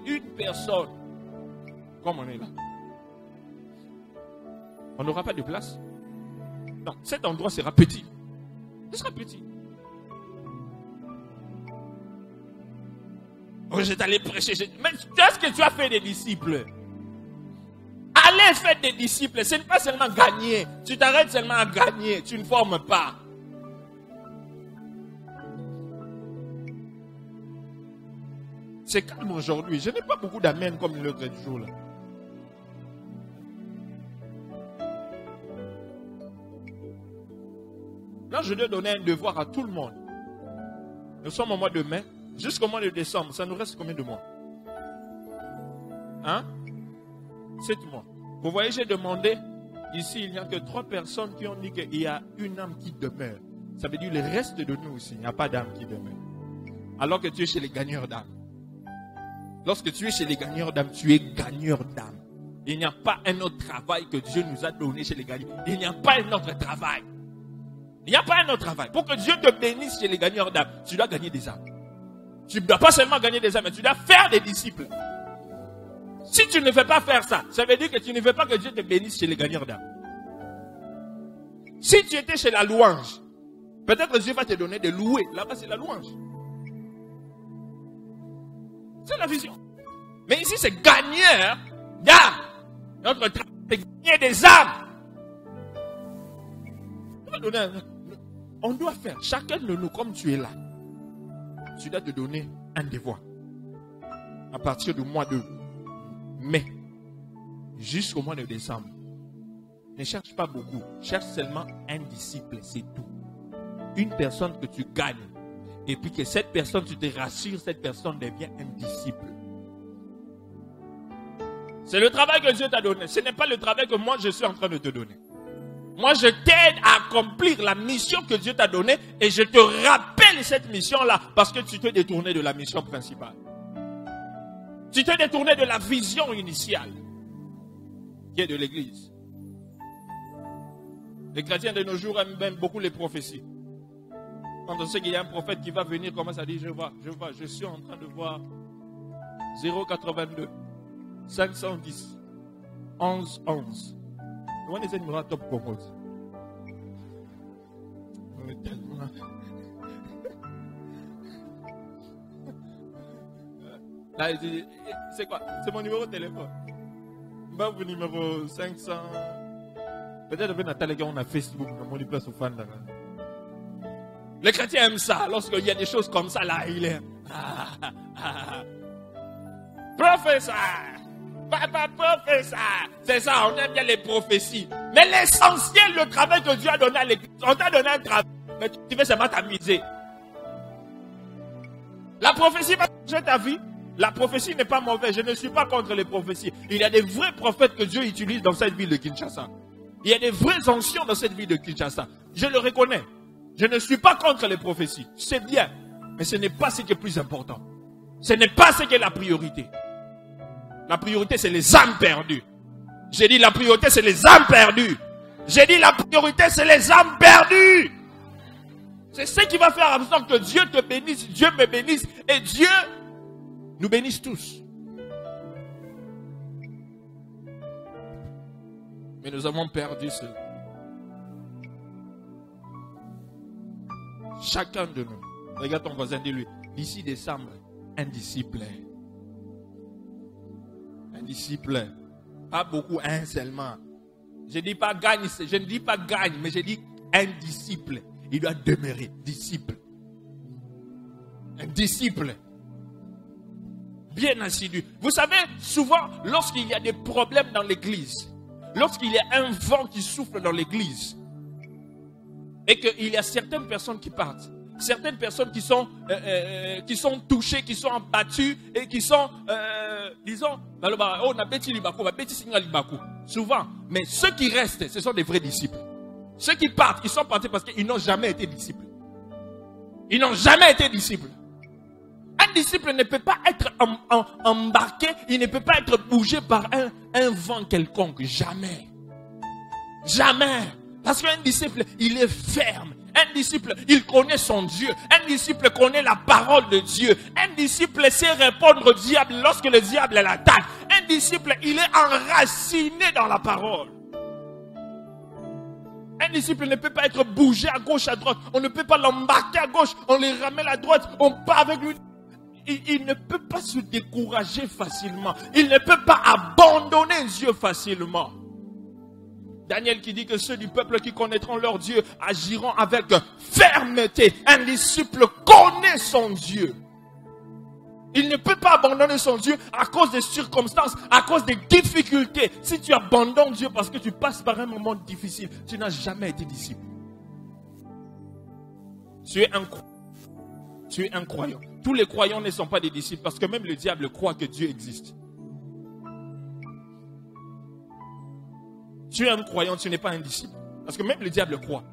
une personne. Comme on est là. On n'aura pas de place. Non, cet endroit sera petit. Ce sera petit. Oh, je t'allais prêcher. Mais est-ce que tu as fait des disciples? Allez faire des disciples. Ce n'est pas seulement gagner. Tu t'arrêtes seulement à gagner. Tu ne formes pas. C'est calme aujourd'hui. Je n'ai pas beaucoup d'amen comme l'autre jour là. Là, je dois donner un devoir à tout le monde. Nous sommes au mois de mai, jusqu'au mois de décembre. Ça nous reste combien de mois? 7 mois. Vous voyez, j'ai demandé, ici, il n'y a que 3 personnes qui ont dit qu'il y a une âme qui demeure. Ça veut dire le reste de nous aussi, il n'y a pas d'âme qui demeure. Alors que tu es chez les gagneurs d'âme. Lorsque tu es chez les gagneurs d'âme, tu es gagneur d'âme. Il n'y a pas un autre travail que Dieu nous a donné chez les gagneurs. Il n'y a pas un autre travail. Il n'y a pas un autre travail. Pour que Dieu te bénisse chez les gagneurs d'âme, tu dois gagner des âmes. Tu ne dois pas seulement gagner des âmes, mais tu dois faire des disciples. Si tu ne fais pas faire ça, ça veut dire que tu ne veux pas que Dieu te bénisse chez les gagneurs d'âme. Si tu étais chez la louange, peut-être Dieu va te donner de louer. Là-bas, c'est la louange. C'est la vision. Mais ici, c'est gagneur d'âme. Notre travail, c'est gagner des âmes. On doit faire, chacun de nous, comme tu es là, tu dois te donner un devoir. À partir du mois de mai jusqu'au mois de décembre. Ne cherche pas beaucoup. Cherche seulement un disciple, c'est tout. Une personne que tu gagnes. Et puis que cette personne, tu te rassures, cette personne devient un disciple. C'est le travail que Dieu t'a donné. Ce n'est pas le travail que moi je suis en train de te donner. Moi, je t'aide à accomplir la mission que Dieu t'a donnée et je te rappelle cette mission-là parce que tu t'es détourné de la mission principale. Tu t'es détourné de la vision initiale qui est de l'Église. Les chrétiens de nos jours aiment beaucoup les prophéties. Quand on sait qu'il y a un prophète qui va venir, commence à dire, je suis en train de voir 082, 510, 11, 11. On est numéro top compose. Là, c'est quoi? C'est mon numéro de téléphone. Bah, vous numéro 500. Peut-être que on a Facebook, on a mon place au fan là. Les chrétiens aiment ça. Lorsqu'il y a des choses comme ça là, il est. Professeur! Papa professeur! C'est ça, on aime bien les prophéties. Mais l'essentiel, le travail que Dieu a donné à l'église, on t'a donné un travail, mais tu veux seulement t'amuser. La prophétie va changer ta vie. La prophétie n'est pas mauvaise. Je ne suis pas contre les prophéties. Il y a des vrais prophètes que Dieu utilise dans cette ville de Kinshasa. Il y a des vrais anciens dans cette ville de Kinshasa. Je le reconnais. Je ne suis pas contre les prophéties. C'est bien. Mais ce n'est pas ce qui est plus important. Ce n'est pas ce qui est la priorité. La priorité, c'est les âmes perdues. J'ai dit la priorité, c'est les âmes perdues. J'ai dit la priorité, c'est les âmes perdues. C'est ce qui va faire en sorte que Dieu te bénisse, Dieu me bénisse. Et Dieu nous bénisse tous. Mais nous avons perdu cela. Chacun de nous. Regarde ton voisin, dis-lui, d'ici décembre, un disciple. Un disciple. Pas beaucoup, un seulement. Je ne dis pas gagne, mais je dis un disciple. Il doit demeurer disciple. Un disciple. Bien assidu. Vous savez, souvent, lorsqu'il y a des problèmes dans l'église, lorsqu'il y a un vent qui souffle dans l'église, et qu'il y a certaines personnes qui partent, certaines personnes qui sont touchées, qui sont abattues et qui sont, disons, souvent. Mais ceux qui restent, ce sont des vrais disciples. Ceux qui partent, ils sont partis parce qu'ils n'ont jamais été disciples. Ils n'ont jamais été disciples. Un disciple ne peut pas être embarqué, il ne peut pas être bougé par un vent quelconque. Jamais. Jamais. Parce qu'un disciple, il est ferme. Un disciple, il connaît son Dieu. Un disciple connaît la parole de Dieu. Un disciple sait répondre au diable lorsque le diable l'attaque. Un disciple, il est enraciné dans la parole. Un disciple ne peut pas être bougé à gauche, à droite. On ne peut pas l'embarquer à gauche, on le ramène à droite, on part avec lui. Il ne peut pas se décourager facilement. Il ne peut pas abandonner Dieu facilement. Daniel qui dit que ceux du peuple qui connaîtront leur Dieu agiront avec fermeté. Un disciple connaît son Dieu. Il ne peut pas abandonner son Dieu à cause des circonstances, à cause des difficultés. Si tu abandonnes Dieu parce que tu passes par un moment difficile, tu n'as jamais été disciple. Tu es un croyant. Tous les croyants ne sont pas des disciples parce que même le diable croit que Dieu existe. Tu es un croyant, tu n'es pas un disciple. Parce que même le diable croit.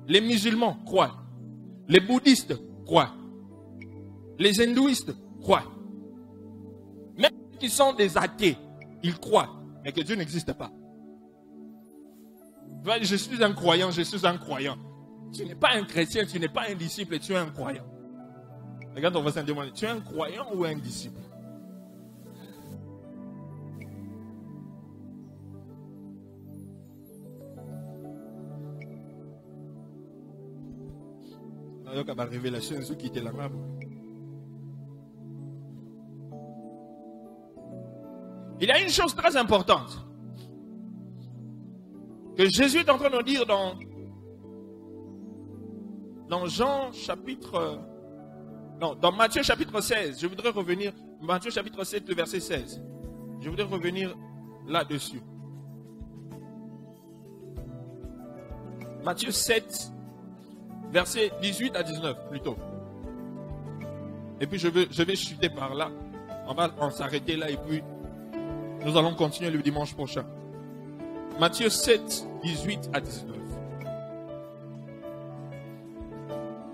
Les musulmans croient. Les bouddhistes croient. Les hindouistes croient. Même ceux qui sont des athées, ils croient. Mais que Dieu n'existe pas. Je suis un croyant, je suis un croyant. Tu n'es pas un chrétien, tu n'es pas un disciple, tu es un croyant. Regarde ton voisin et demande, tu es un croyant ou un disciple? Alors la révélation, ceux qui étaient là-bas. Il y a une chose très importante que Jésus est en train de nous dire dans Jean chapitre... Non, dans Matthieu chapitre 16. Je voudrais revenir, Matthieu chapitre 7, le verset 16. Je voudrais revenir là-dessus. Matthieu 7, verset 18 à 19 plutôt. Et puis je vais chuter par là. On va s'arrêter là et puis nous allons continuer le dimanche prochain. Matthieu 7, 18 à 19.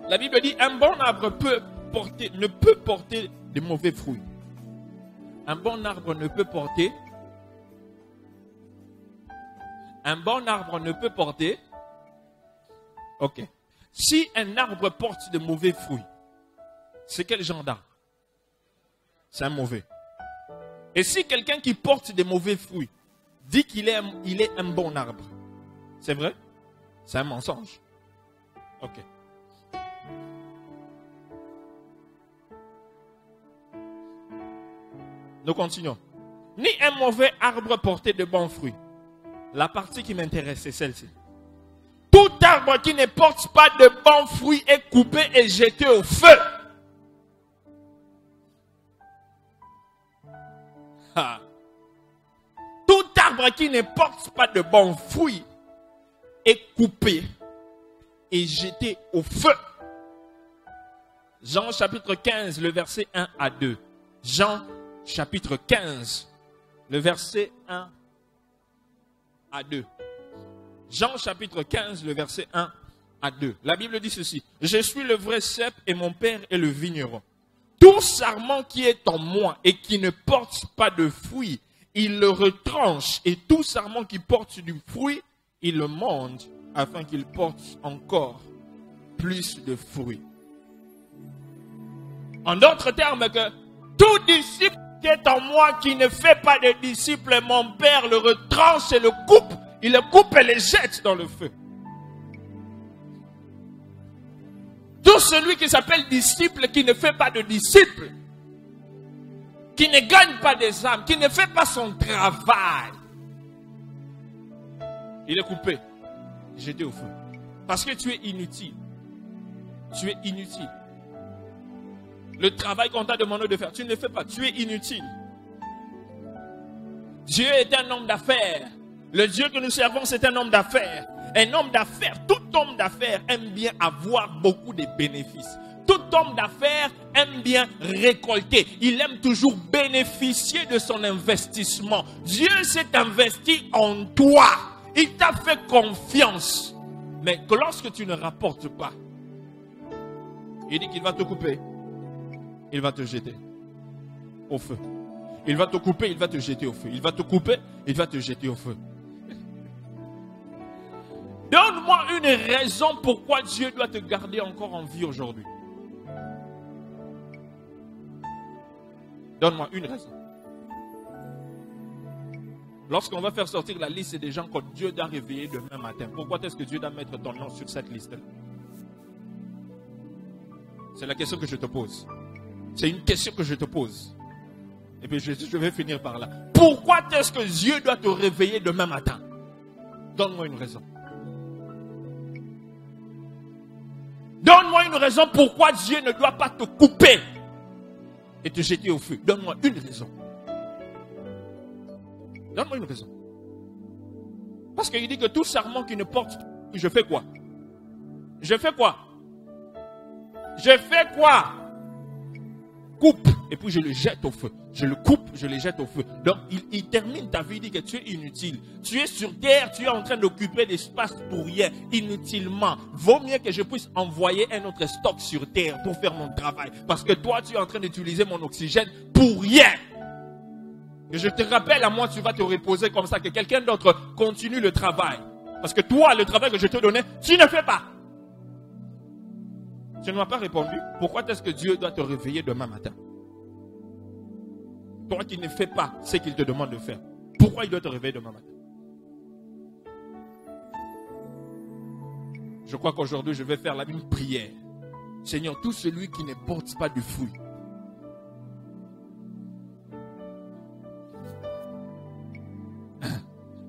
La Bible dit, un bon arbre ne peut porter de mauvais fruits. Un bon arbre ne peut porter. Un bon arbre ne peut porter. Ok. Si un arbre porte de mauvais fruits, c'est quel genre d'arbre? C'est un mauvais. Et si quelqu'un qui porte de mauvais fruits dit qu'il est un bon arbre, c'est vrai? C'est un mensonge. Ok. Nous continuons. Ni un mauvais arbre porté de bons fruits. La partie qui m'intéresse, c'est celle-ci. Tout arbre qui ne porte pas de bons fruits est coupé et jeté au feu. Ah. Tout arbre qui ne porte pas de bons fruits est coupé et jeté au feu. Jean chapitre 15, le verset 1 à 2. Jean chapitre 15, le verset 1 à 2. Jean chapitre 15, le verset 1 à 2. La Bible dit ceci. Je suis le vrai cep et mon père est le vigneron. Tout sarment qui est en moi et qui ne porte pas de fruit, il le retranche. Et tout sarment qui porte du fruit, il le monde afin qu'il porte encore plus de fruits. En d'autres termes, que Tout disciple qui est en moi, qui ne fait pas de disciples, mon Père le retranche et le coupe. Il le coupe et le jette dans le feu. Tout celui qui s'appelle disciple, qui ne fait pas de disciple, qui ne gagne pas des âmes, qui ne fait pas son travail, il est coupé, jeté au feu. Parce que tu es inutile. Tu es inutile. Le travail qu'on t'a demandé de faire, tu ne le fais pas, tu es inutile. Dieu est un homme d'affaires. Le Dieu que nous servons, c'est un homme d'affaires. Un homme d'affaires, tout homme d'affaires aime bien avoir beaucoup de bénéfices. Tout homme d'affaires aime bien récolter. Il aime toujours bénéficier de son investissement. Dieu s'est investi en toi. Il t'a fait confiance. Mais que lorsque tu ne rapportes pas, il dit qu'il va te couper. Il va te jeter au feu. Il va te couper, il va te jeter au feu. Il va te couper, il va te jeter au feu. Donne-moi une raison pourquoi Dieu doit te garder encore en vie aujourd'hui. Donne-moi une raison. Lorsqu'on va faire sortir la liste des gens que Dieu doit réveiller demain matin, pourquoi est-ce que Dieu doit mettre ton nom sur cette liste-là? C'est la question que je te pose. C'est une question que je te pose. Et puis je vais finir par là. Pourquoi est-ce que Dieu doit te réveiller demain matin? Donne-moi une raison. Donne-moi une raison pourquoi Dieu ne doit pas te couper et te jeter au feu. Donne-moi une raison. Donne-moi une raison. Parce qu'il dit que tout serment qui ne porte, je fais quoi? Je fais quoi? Je fais quoi? Coupe. Et puis je le jette au feu. Je le coupe, je le jette au feu. Donc il termine ta vie, il dit que tu es inutile. Tu es sur terre, tu es en train d'occuper l'espace pour rien, inutilement. Vaut mieux que je puisse envoyer un autre stock sur terre pour faire mon travail. Parce que toi, tu es en train d'utiliser mon oxygène pour rien. Et je te rappelle, à moi, tu vas te reposer comme ça, que quelqu'un d'autre continue le travail. Parce que toi, le travail que je te donnais, tu ne fais pas. Tu ne m'as pas répondu. Pourquoi est-ce que Dieu doit te réveiller demain matin? Toi qui ne fais pas ce qu'il te demande de faire. Pourquoi il doit te réveiller demain matin? Je crois qu'aujourd'hui, je vais faire la même prière. Seigneur, tout celui qui ne porte pas de fruit,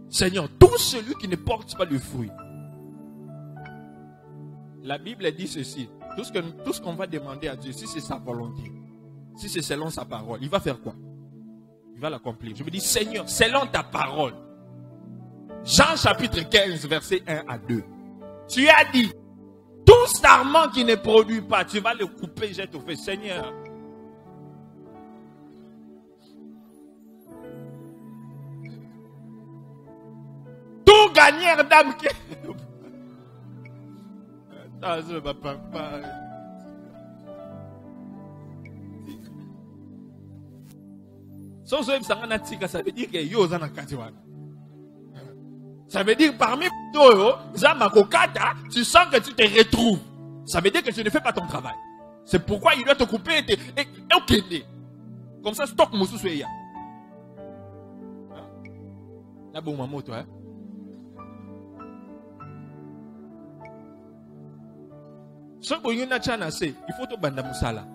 Seigneur, tout celui qui ne porte pas de fruit. La Bible dit ceci. Tout ce qu'on va demander à Dieu, si c'est sa volonté, si c'est selon sa parole, il va faire quoi? Il va l'accomplir. Je me dis, Seigneur, selon ta parole. Jean chapitre 15, verset 1 à 2. Tu as dit, tout sarment qui ne produit pas, tu vas le couper, jette au feu. Seigneur, tout gagneur d'âme qui... papa. Ça veut dire que yo zana katiwana. Ça veut dire parmi toi, tu sens que tu te retrouves. Ça veut dire que tu ne fais pas ton travail. C'est pourquoi il doit te couper et ok. Comme ça, stock moussou soya. Na bon maman toi. Ce que vous avez il faut te banda musala.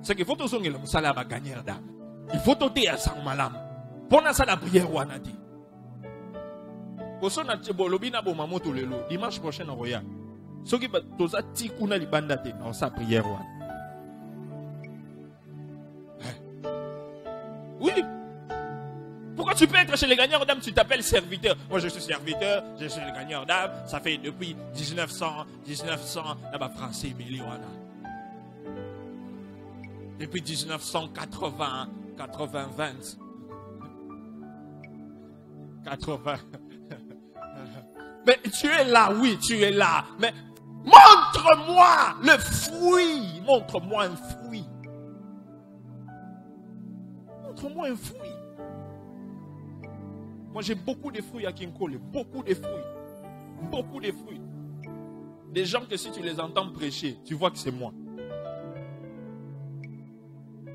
C'est qu'il faut te sonner le musala à gagner d'âme. Il faut te dire à sang malam. Pendant ça la prière wanati. Koso na tebolobi na bo mamoto lelo. Dimanche prochain on roya. Ce qui va toza tikuna li bandate dans sa prière wan. Oui. Pourquoi tu peux être chez les gagnants d'âme, tu t'appelles serviteur? Moi je suis serviteur, je suis le gagneur d'âme. Ça fait depuis 1900, là-bas français, millions. Depuis 1980, 20. 80. Mais tu es là, oui, tu es là. Mais montre-moi le fruit. Montre-moi un fruit. Montre-moi un fruit. Moi, j'ai beaucoup de fruits à Kinkole. Beaucoup de fruits. Beaucoup de fruits. Des gens que si tu les entends prêcher, tu vois que c'est moi.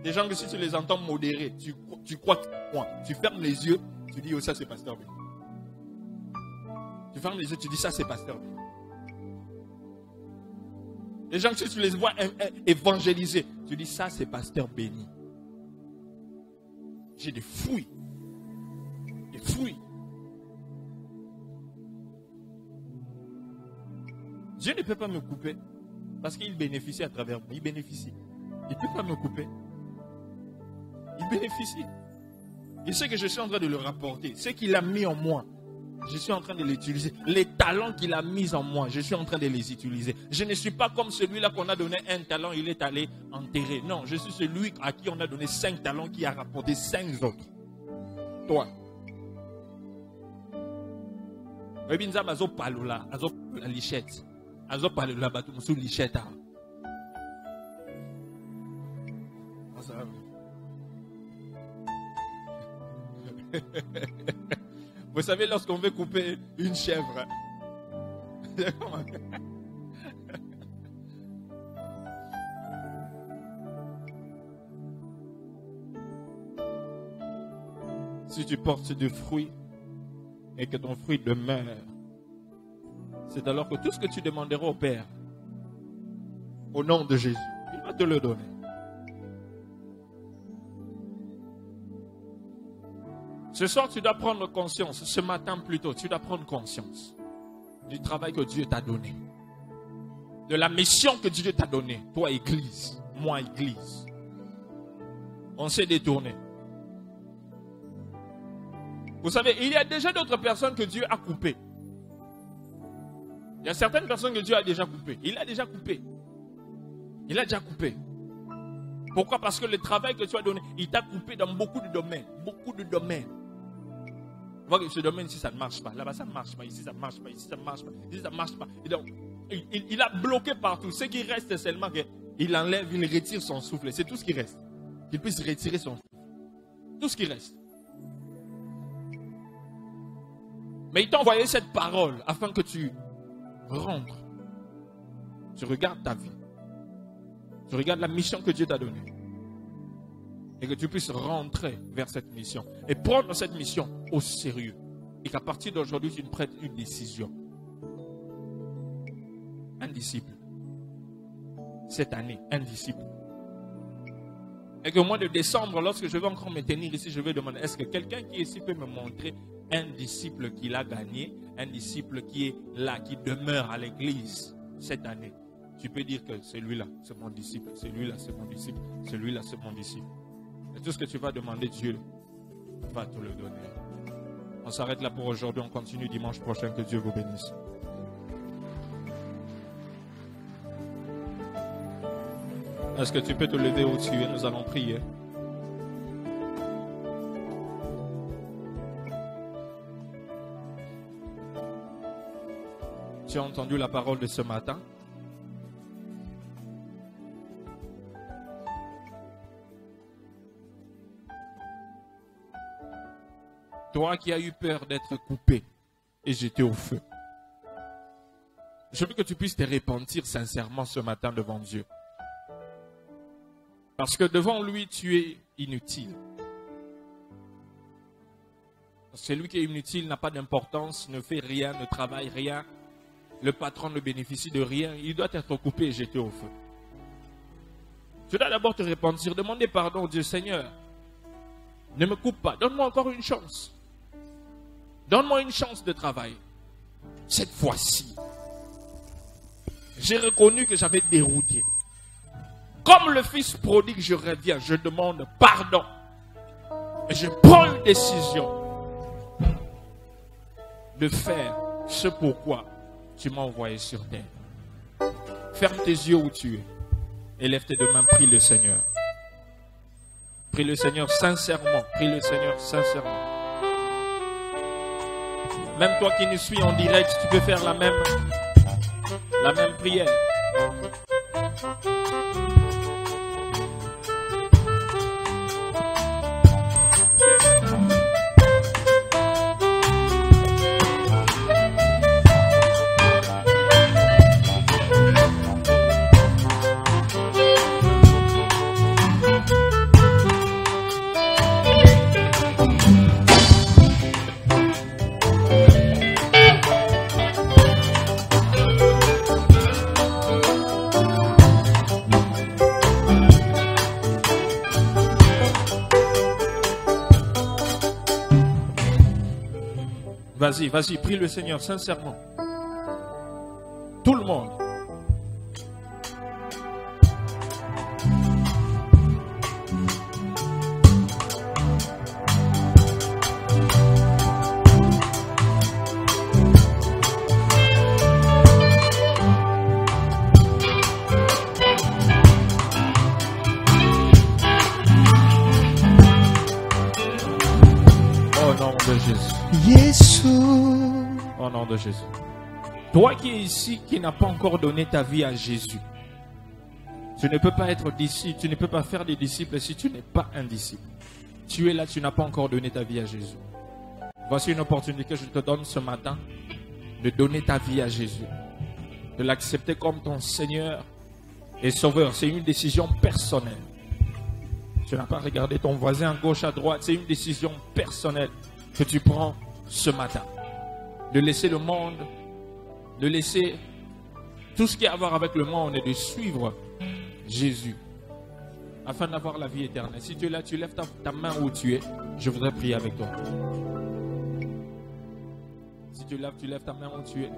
Des gens que si tu les entends modérer, tu crois que moi, tu fermes les yeux, tu dis, oh ça c'est pasteur Béni. Tu fermes les yeux, tu dis, ça c'est pasteur Béni. Les gens que si tu les vois évangéliser, tu dis, ça c'est pasteur Béni. J'ai des fruits. Des fruits. Dieu ne peut pas me couper parce qu'il bénéficie à travers moi. Il bénéficie. Il ne peut pas me couper. Il bénéficie. Et ce que je suis en train de le rapporter, ce qu'il a mis en moi, je suis en train de l'utiliser. Les talents qu'il a mis en moi, je suis en train de les utiliser. Je ne suis pas comme celui-là qu'on a donné un talent, il est allé enterrer. Non, je suis celui à qui on a donné 5 talents qui a rapporté 5 autres. Toi. Rebinza mazo palula, azo la lichette. Azo palula batu musu lichette. Vous savez, lorsqu'on veut couper une chèvre, si tu portes du fruit et que ton fruit demeure, c'est alors que tout ce que tu demanderas au Père, au nom de Jésus, il va te le donner. Ce soir, tu dois prendre conscience, ce matin plutôt, tu dois prendre conscience du travail que Dieu t'a donné, de la mission que Dieu t'a donnée, toi Église, moi Église. On s'est détourné. Vous savez, il y a déjà d'autres personnes que Dieu a coupées. Il y a certaines personnes que Dieu a déjà coupées. Il a déjà coupé. Il a déjà coupé. Pourquoi? Parce que le travail que tu as donné, il t'a coupé dans beaucoup de domaines. Beaucoup de domaines. Voir que ce domaine ici ça ne marche pas, là-bas ça ne marche pas, ici ça ne marche pas, ici ça ne marche pas, ici ça ne marche pas. Et donc, il a bloqué partout. Ce qui reste c'est seulement qu'il enlève, il retire son souffle. C'est tout ce qui reste. Qu'il puisse retirer son souffle. Tout ce qui reste. Mais il t'a envoyé cette parole afin que tu rentres. Tu regardes ta vie. Tu regardes la mission que Dieu t'a donnée. Et que tu puisses rentrer vers cette mission. Et prendre cette mission au sérieux. Et qu'à partir d'aujourd'hui, tu prennes une décision. Un disciple. Cette année, un disciple. Et qu'au mois de décembre, lorsque je vais encore me tenir ici, je vais demander, est-ce que quelqu'un qui est ici peut me montrer un disciple qu'il a gagné, un disciple qui est là, qui demeure à l'église cette année. Tu peux dire que celui-là, c'est mon disciple, celui-là, c'est mon disciple, celui-là, c'est mon disciple. Et tout ce que tu vas demander, Dieu va te le donner. On s'arrête là pour aujourd'hui, on continue dimanche prochain, que Dieu vous bénisse. Est-ce que tu peux te lever où tu es? Nous allons prier. Tu as entendu la parole de ce matin? Toi qui as eu peur d'être coupé et jeté au feu. Je veux que tu puisses te repentir sincèrement ce matin devant Dieu. Parce que devant lui, tu es inutile. Celui qui est inutile n'a pas d'importance, ne fait rien, ne travaille rien. Le patron ne bénéficie de rien. Il doit être coupé et jeté au feu. Tu dois d'abord te repentir, demander pardon au Dieu. Seigneur, ne me coupe pas, donne-moi encore une chance. Donne-moi une chance de travail. Cette fois-ci, j'ai reconnu que j'avais dérouté. Comme le fils prodigue, je reviens, je demande pardon. Et je prends une décision de faire ce pourquoi tu m'as envoyé sur terre. Ferme tes yeux où tu es. Et lève tes deux mains, prie le Seigneur. Prie le Seigneur sincèrement. Prie le Seigneur sincèrement. Même toi qui nous suis en direct, tu peux faire la même prière. Vas-y, vas-y, prie le Seigneur sincèrement. Tout le monde. Au nom de Jésus. Yesu. Au nom de Jésus. Toi qui es ici, qui n'as pas encore donné ta vie à Jésus, tu ne peux pas être disciple, tu ne peux pas faire des disciples si tu n'es pas un disciple. Tu es là, tu n'as pas encore donné ta vie à Jésus. Voici une opportunité que je te donne ce matin de donner ta vie à Jésus, de l'accepter comme ton Seigneur et Sauveur. C'est une décision personnelle. Tu n'as pas regardé ton voisin à gauche, à droite. C'est une décision personnelle que tu prends ce matin. De laisser le monde, de laisser tout ce qui a à voir avec le monde et de suivre Jésus afin d'avoir la vie éternelle. Si tu es là, tu lèves ta main où tu es. Je voudrais prier avec toi. Si tu lèves ta main où tu es.